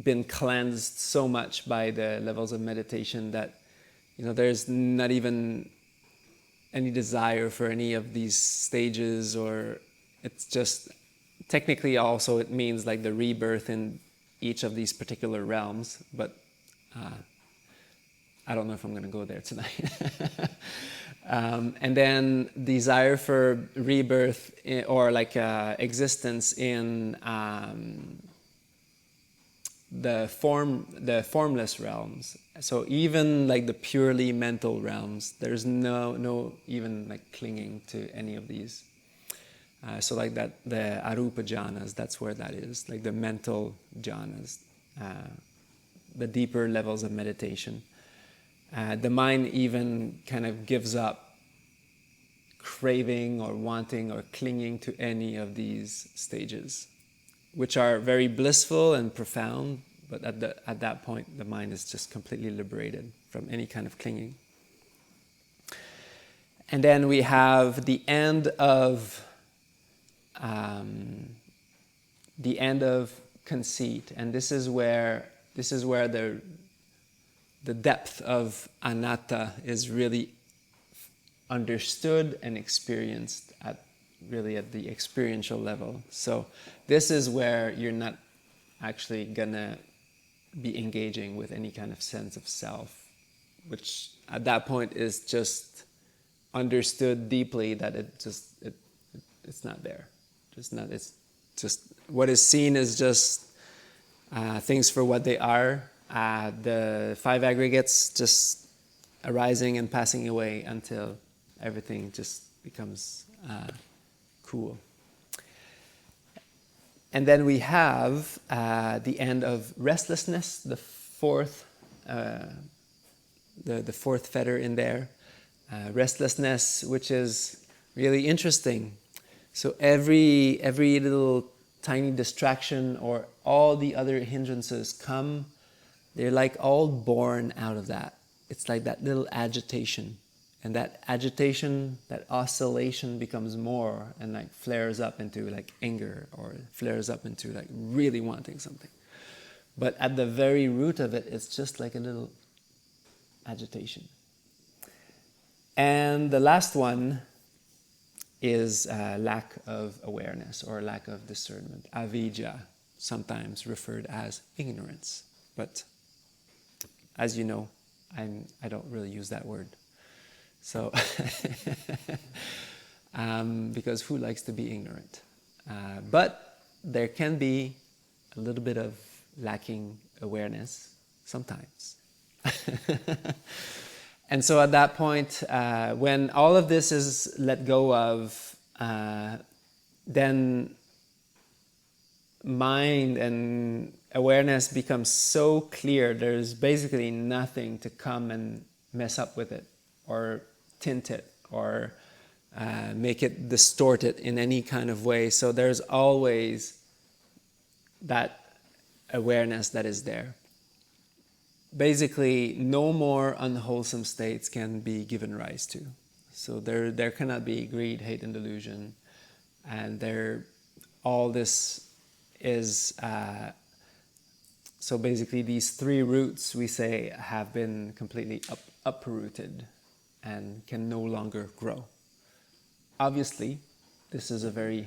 been cleansed so much by the levels of meditation that there's not even any desire for any of these stages, or it's just technically also it means like the rebirth in each of these particular realms, but I don't know if I'm going to go there tonight. And then desire for rebirth or like existence in the formless realms. So even like the purely mental realms, there's no even like clinging to any of these. So like that, the arupa jhanas, that's where that is, like the mental jhanas, the deeper levels of meditation. The mind even kind of gives up craving or wanting or clinging to any of these stages, which are very blissful and profound, but at that point the mind is just completely liberated from any kind of clinging. And then we have the end of conceit, and this is where the depth of anatta is really understood and experienced at the experiential level. So this is where you're not actually gonna be engaging with any kind of sense of self, which at that point is just understood deeply that it's not there. It's Just what is seen is just things for what they are. The five aggregates just arising and passing away until everything just becomes cool. And then we have the end of restlessness, the fourth fetter in there. Restlessness, which is really interesting. So every little tiny distraction or all the other hindrances come, they're like all born out of that. It's like that little agitation. And that agitation, that oscillation becomes more and like flares up into like anger or flares up into like really wanting something. But at the very root of it, it's just like a little agitation. And the last one is lack of awareness or lack of discernment. Avidya, sometimes referred as ignorance. But as you know, I don't really use that word. So, because who likes to be ignorant? But there can be a little bit of lacking awareness sometimes. And so at that point, when all of this is let go of, then mind and awareness becomes so clear, there's basically nothing to come and mess up with it, or tint it, or make it distort it in any kind of way. So there's always that awareness that is there. Basically, no more unwholesome states can be given rise to. So there cannot be greed, hate, and delusion. And all this is... so basically, these three roots, we say, have been completely uprooted and can no longer grow. Obviously, this is a very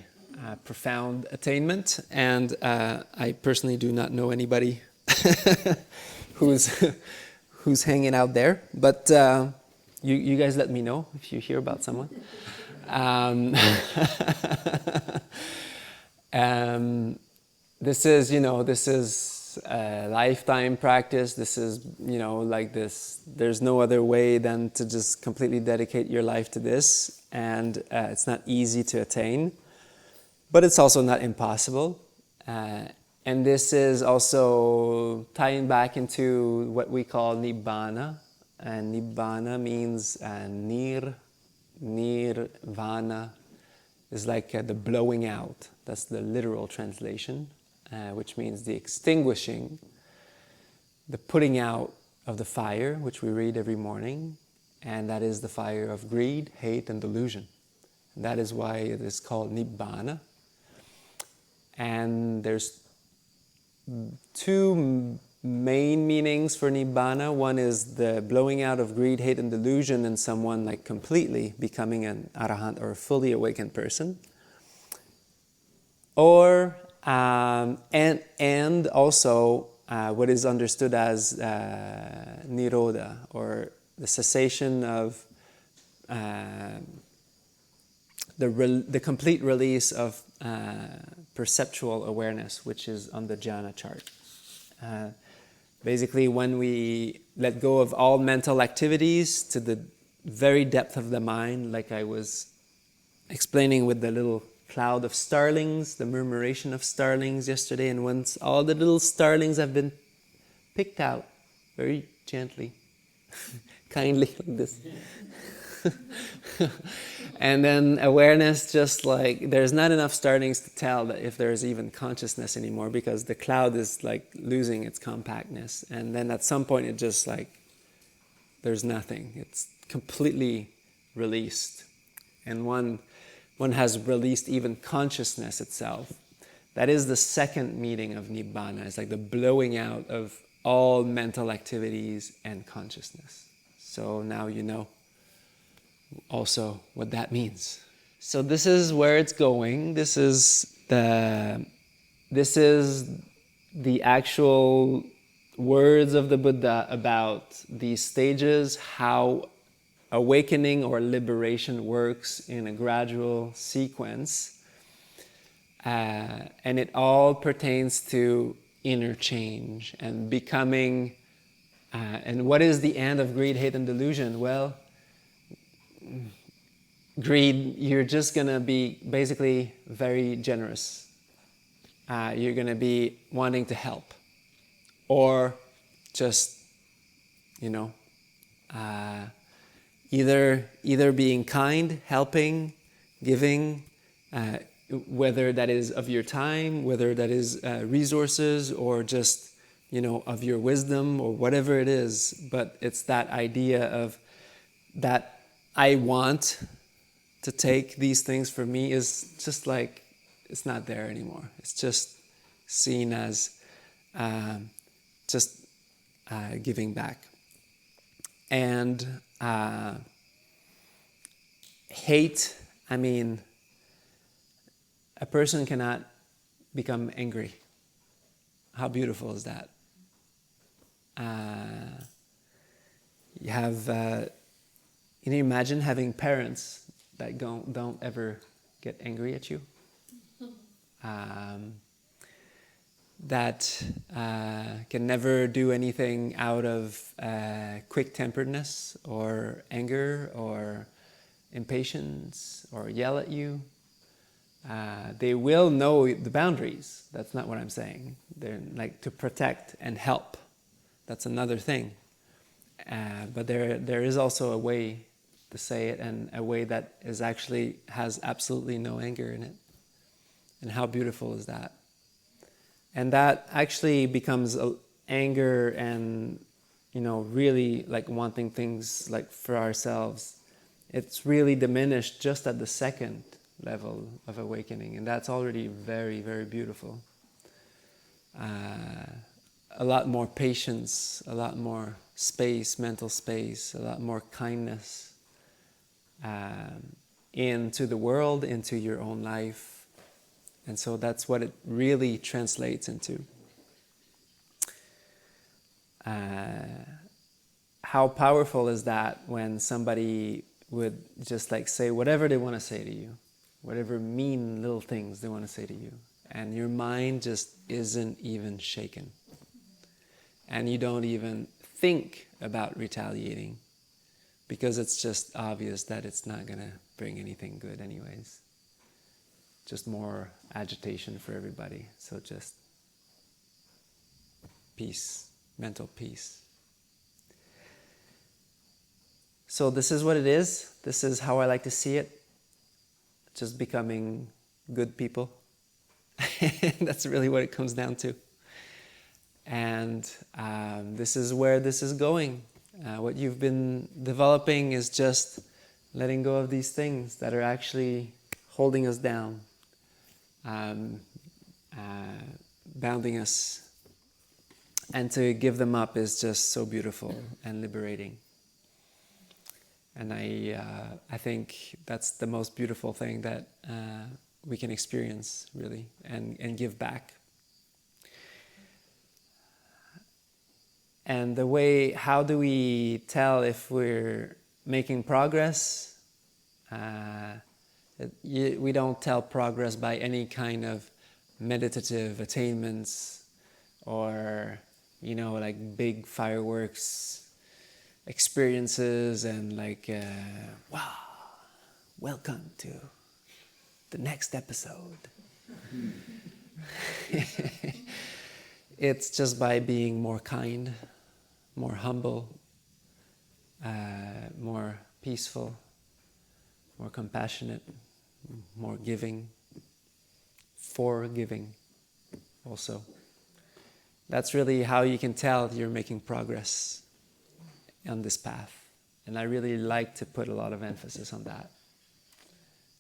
profound attainment, and I personally do not know anybody who's hanging out there, but you guys let me know if you hear about someone. This is a lifetime practice. This is, like this. There's no other way than to just completely dedicate your life to this, and it's not easy to attain, but it's also not impossible. And this is also tying back into what we call Nibbāna. And Nibbāna means Nirvana is like the blowing out. That's the literal translation, which means the extinguishing, the putting out of the fire, which we read every morning. And that is the fire of greed, hate, and delusion. And that is why it is called Nibbāna. And there's two main meanings for Nibbāna. One is the blowing out of greed, hate, and delusion in someone like completely becoming an Arahant or a fully awakened person. Or, and also what is understood as Nirodha, or the cessation of the complete release of perceptual awareness, which is on the Jhāna chart. Basically, when we let go of all mental activities to the very depth of the mind, like I was explaining with the little cloud of starlings, the murmuration of starlings yesterday, and once all the little starlings have been picked out very gently, kindly like this. And then awareness, just like there's not enough starlings to tell that if there's even consciousness anymore, because the cloud is like losing its compactness. And then at some point it just like there's nothing. It's completely released. And one has released even consciousness itself. That is the second meaning of Nibbāna. It's like the blowing out of all mental activities and consciousness. So now you know also what that means. So this is where it's going. This is the actual words of the Buddha about these stages, how awakening or liberation works in a gradual sequence. And it all pertains to inner change and becoming. And what is the end of greed, hate, and delusion? Well, greed, you're just going to be basically very generous. You're going to be wanting to help. Or just, either being kind, helping, giving, whether that is of your time, whether that is resources, or just, of your wisdom, or whatever it is. But it's that idea of that I want to take these things for me is just like, it's not there anymore. It's just seen as just giving back. And hate, a person cannot become angry. How beautiful is that? You have, can you imagine having parents that don't ever get angry at you? That can never do anything out of quick-temperedness or anger or impatience or yell at you. They will know the boundaries. That's not what I'm saying. They're like to protect and help. That's another thing. But there is also a way to say it, and a way that is actually has absolutely no anger in it. And how beautiful is that? And that actually becomes anger and, really like wanting things like for ourselves. It's really diminished just at the second level of awakening, and that's already very, very beautiful. A lot more patience, a lot more space, mental space, a lot more kindness into the world, into your own life. And so that's what it really translates into. How powerful is that when somebody would just like say whatever they want to say to you, whatever mean little things they want to say to you, and your mind just isn't even shaken. And you don't even think about retaliating, because it's just obvious that it's not going to bring anything good anyways. Just more agitation for everybody. So just peace, mental peace. So this is what it is. This is how I like to see it. Just becoming good people. That's really what it comes down to. And this is where this is going. What you've been developing is just letting go of these things that are actually holding us down, bounding us. And to give them up is just so beautiful and liberating. And I think that's the most beautiful thing that we can experience, really, and give back. And the way, how do we tell if we're making progress? We don't tell progress by any kind of meditative attainments or, like big fireworks experiences and like, wow, welcome to the next episode. It's just by being more kind, more humble, more peaceful, more compassionate, more giving, forgiving also. That's really how you can tell you're making progress on this path. And I really like to put a lot of emphasis on that.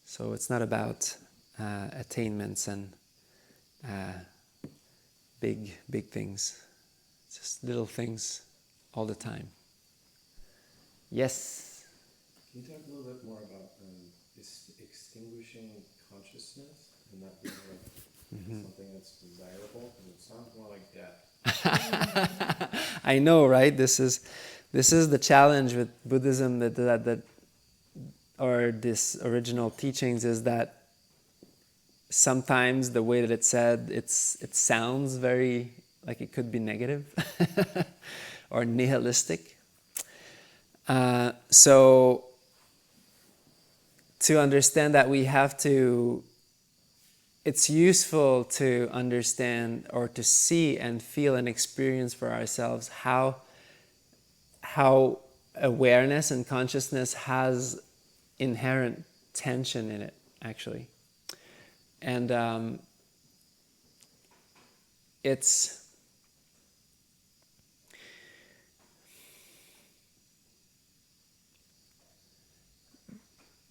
So it's not about attainments and big things. It's just little things all the time. Yes? Can you talk a little bit more about extinguishing consciousness and that being like something that's desirable? Because it sounds more like death. I know, right? This is the challenge with Buddhism that or this original teachings is that sometimes the way that it's said, it sounds very like it could be negative or nihilistic. So to understand that we have to, it's useful to understand or to see and feel and experience for ourselves how awareness and consciousness has inherent tension in it, actually. And it's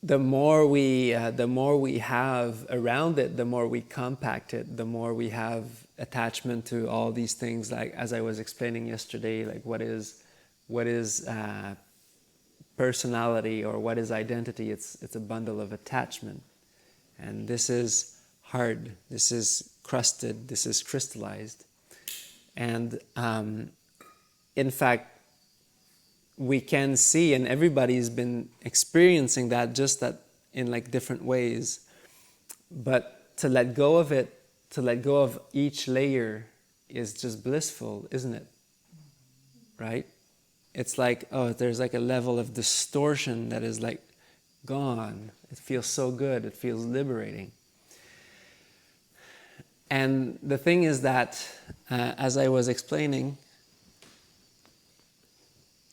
the more we have around it, the more we compact it, the more we have attachment to all these things. Like as I was explaining yesterday, like what is personality or what is identity? It's a bundle of attachment, and this is hard. This is crusted. This is crystallized, and in fact, we can see, and everybody's been experiencing that, just that in like different ways. But to let go of it, to let go of each layer is just blissful, isn't it? Right? It's like, oh, there's like a level of distortion that is like gone. It feels so good. It feels liberating. And the thing is that, as I was explaining,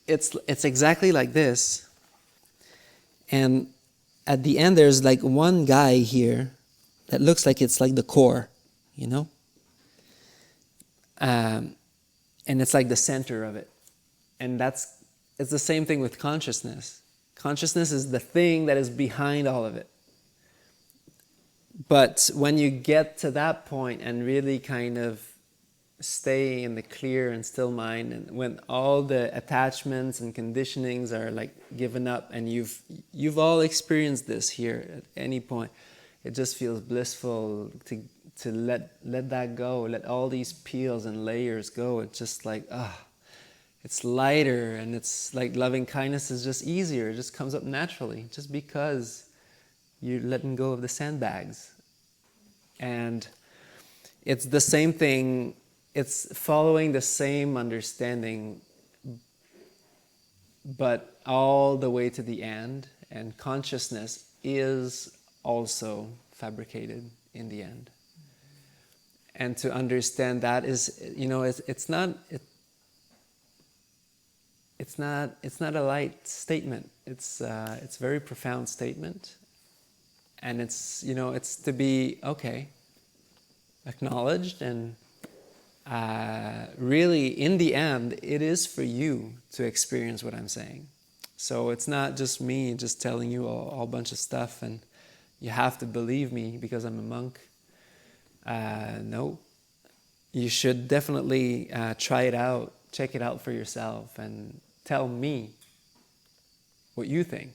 it's exactly like this, and at the end there's like one guy here that looks like it's like the core, you know, and it's like the center of it, and it's the same thing with consciousness. Consciousness is the thing that is behind all of it. But when you get to that point and really kind of stay in the clear and still mind, and when all the attachments and conditionings are like given up, and you've all experienced this here at any point, it just feels blissful to let that go, let all these peels and layers go. It's just like it's lighter, and it's like loving kindness is just easier. It just comes up naturally, just because you're letting go of the sandbags. And it's the same thing. It's following the same understanding, but all the way to the end. And consciousness is also fabricated in the end. And to understand that is, you know, it's not a light statement. It's a very profound statement, and it's, you know, it's to be acknowledged. And really, in the end, it is for you to experience what I'm saying. So it's not just me just telling you a whole bunch of stuff and you have to believe me because I'm a monk. No. You should definitely try it out, check it out for yourself, and tell me what you think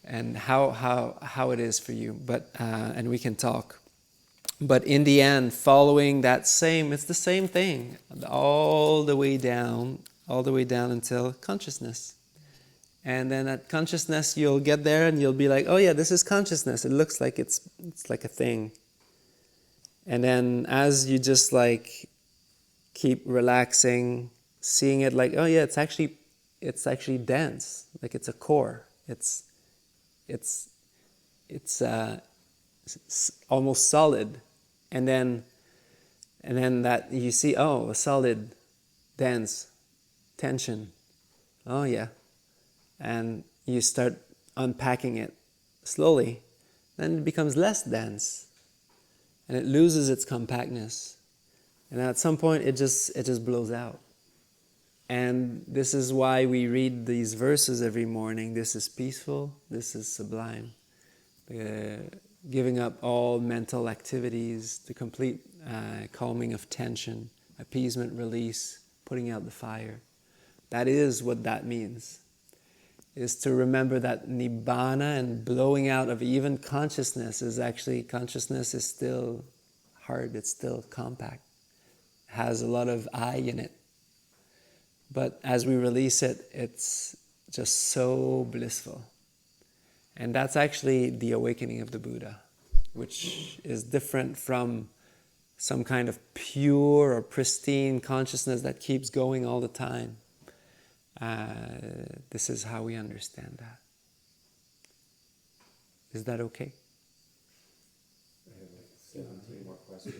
and how it is for you. But and we can talk. But in the end, following that it's the same thing, all the way down until consciousness. And then at consciousness, you'll get there and you'll be like, oh yeah, this is consciousness. It looks like it's like a thing. And then as you just like keep relaxing, seeing it like, oh yeah, it's actually dense, like it's a core. It's almost solid. And then that you see, oh, a solid, dense, tension. Oh yeah. And you start unpacking it slowly. Then it becomes less dense. And it loses its compactness. And at some point it just blows out. And this is why we read these verses every morning. This is peaceful, this is sublime. Giving up all mental activities, the complete calming of tension, appeasement, release, putting out the fire. That is what that means, is to remember that Nibbāna and blowing out of even consciousness is still hard, it's still compact, has a lot of I in it. But as we release it, it's just so blissful. And that's actually the awakening of the Buddha, which is different from some kind of pure or pristine consciousness that keeps going all the time. This is how we understand that. Is that okay? I have like 17 more questions.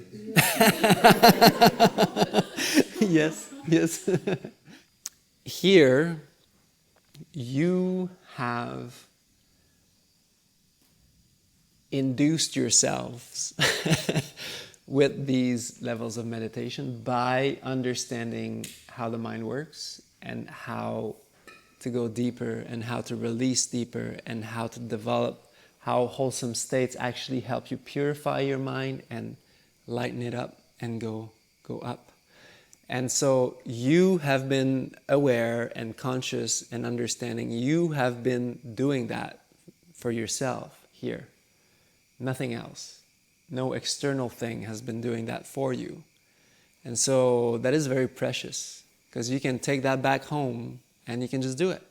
Yes. Here, you have induced yourselves with these levels of meditation by understanding how the mind works and how to go deeper and how to release deeper and how to develop how wholesome states actually help you purify your mind and lighten it up and go up. And so you have been aware and conscious and understanding. You have been doing that for yourself here. Nothing else. No external thing has been doing that for you. And so that is very precious, because you can take that back home and you can just do it.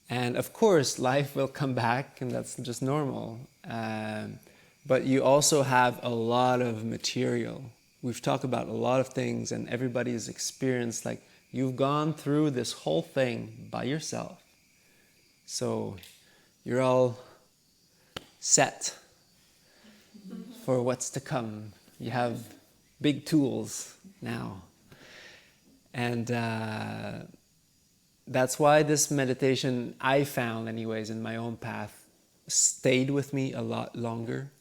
And of course, life will come back, and that's just normal. But you also have a lot of material. We've talked about a lot of things, and everybody's experienced, like, you've gone through this whole thing by yourself. So you're all set for what's to come. You have big tools now. And that's why this meditation, I found anyways in my own path, stayed with me a lot longer.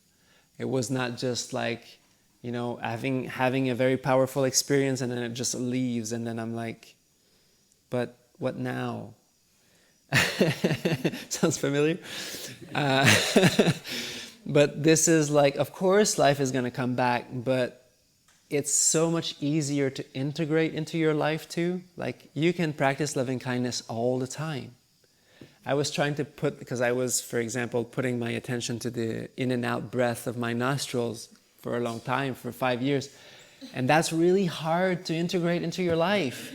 It was not just like, you know, having a very powerful experience and then it just leaves, and then I'm like, but what now? Sounds familiar? But this is like, of course life is going to come back, but it's so much easier to integrate into your life too. Like, you can practice loving kindness all the time. I was trying to because I was, for example, putting my attention to the in and out breath of my nostrils for a long time, for 5 years. And that's really hard to integrate into your life.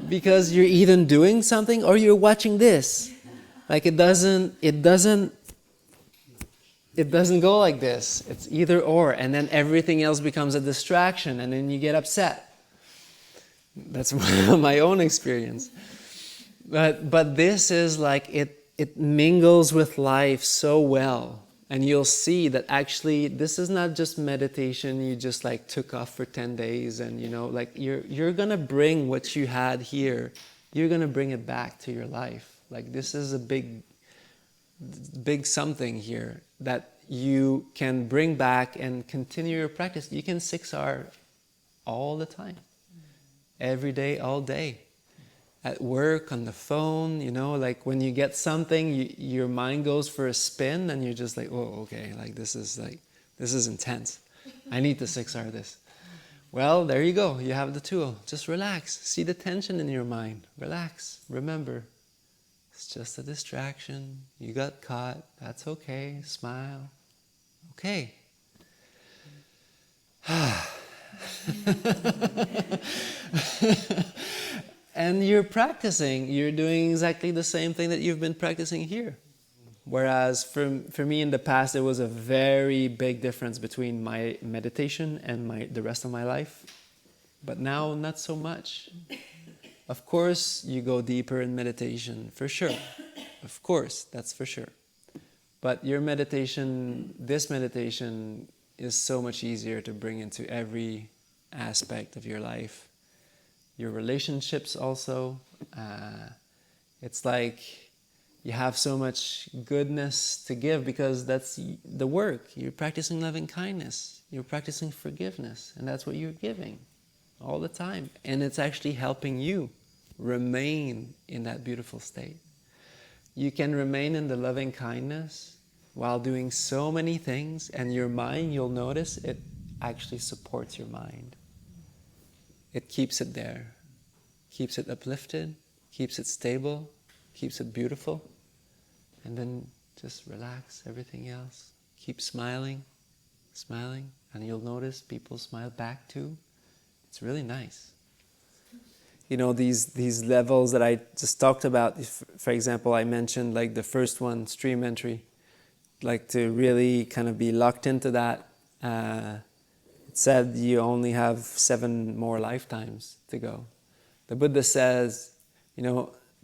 because you're either doing something or you're watching this. Like, it doesn't go like this. It's either or, and then everything else becomes a distraction, and then you get upset. That's my own experience. But this is like, it mingles with life so well, and you'll see that actually this is not just meditation you just like took off for 10 days, and you know, like you're gonna bring what you had here, you're gonna bring it back to your life. Like, this is a big something here that you can bring back and continue your practice. You can 6R all the time, every day, all day, at work, on the phone, you know, like when you get something, your mind goes for a spin and you're just like, oh, okay, like this is intense. I need to 6R this. Well, there you go. You have the tool. Just relax. See the tension in your mind. Relax. Remember, it's just a distraction. You got caught. That's okay. Smile. Okay. And you're practicing. You're doing exactly the same thing that you've been practicing here. Whereas for me in the past, there was a very big difference between my meditation and the rest of my life. But now, not so much. Of course, you go deeper in meditation, for sure. Of course, that's for sure. But your meditation, this meditation, is so much easier to bring into every aspect of your life. Your relationships also. It's like you have so much goodness to give because that's the work. You're practicing loving kindness. You're practicing forgiveness. And that's what you're giving all the time. And it's actually helping you remain in that beautiful state. You can remain in the loving kindness while doing so many things, and your mind, you'll notice, it actually supports your mind. It keeps it there, keeps it uplifted, keeps it stable, keeps it beautiful, and then just relax everything else. Keep smiling, and you'll notice people smile back too. It's really nice. these levels that I just talked about. For example, I mentioned like the first one, stream entry, like to really kind of be locked into that. It said you only have 7 more lifetimes to go. The Buddha says,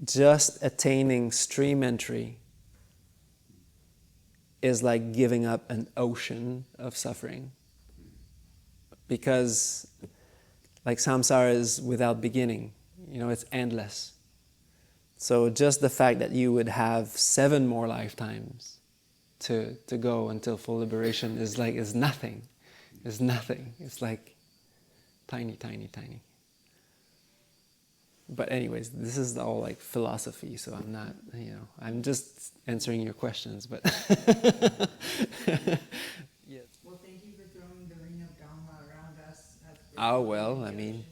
just attaining stream entry is like giving up an ocean of suffering. Because like samsara is without beginning, it's endless. So just the fact that you would have 7 more lifetimes to go until full liberation is nothing. It's nothing. It's like tiny, tiny, tiny. But anyways, this is all like philosophy, so I'm not, I'm just answering your questions, but yes. Well, thank you for throwing the ring of Dhamma around us. Oh, well, I mean,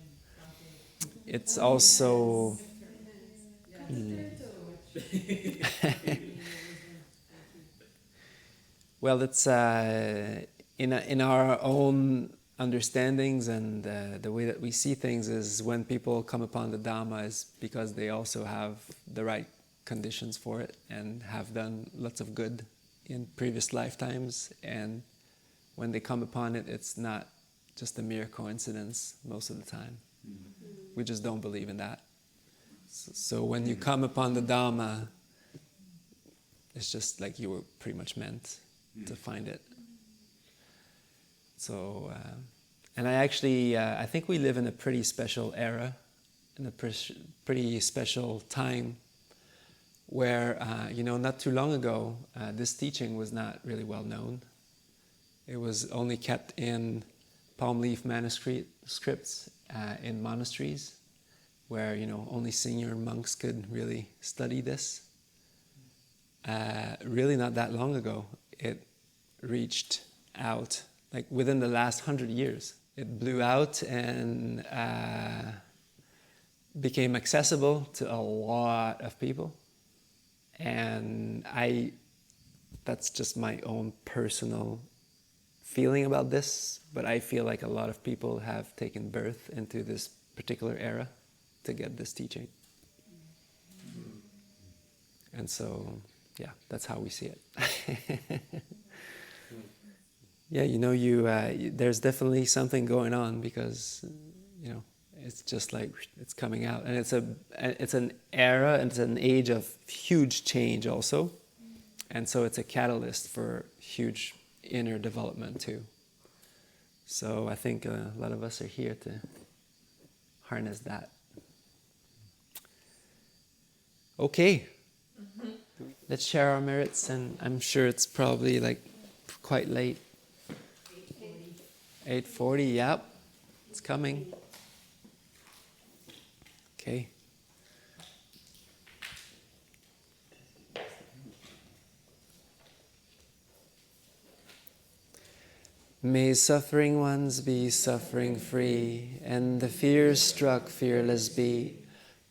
it's also... Well, it's in our own understandings and the way that we see things is when people come upon the Dhamma is because they also have the right conditions for it and have done lots of good in previous lifetimes, and when they come upon it, it's not just a mere coincidence most of the time. We just don't believe in that. So when you come upon the Dhamma, it's just like you were pretty much meant to find it. So, and I think we live in a pretty special era, in a pretty special time where, not too long ago, this teaching was not really well known. It was only kept in palm leaf manuscripts in monasteries where, only senior monks could really study this. Really not that long ago, it reached out. Like within the last 100 years, it blew out and became accessible to a lot of people. And that's just my own personal feeling about this, but I feel like a lot of people have taken birth into this particular era to get this teaching. And so, yeah, that's how we see it. Yeah, there's definitely something going on because, it's just like it's coming out, and it's an era and it's an age of huge change also, and so it's a catalyst for huge inner development too. So I think a lot of us are here to harness that. Okay, let's share our merits, and I'm sure it's probably like quite late. 8:40, yep, it's coming. Okay. May suffering ones be suffering free, and the fears struck fearless be.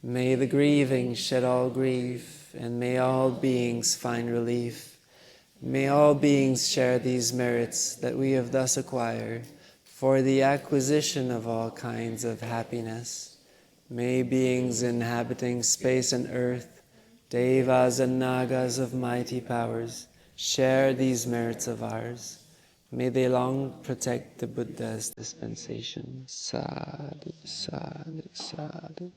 May the grieving shed all grief, and may all beings find relief. May all beings share these merits that we have thus acquired for the acquisition of all kinds of happiness. May beings inhabiting space and earth, devas and nagas of mighty powers, share these merits of ours. May they long protect the Buddha's dispensation. Sadhu, sadhu, sadhu.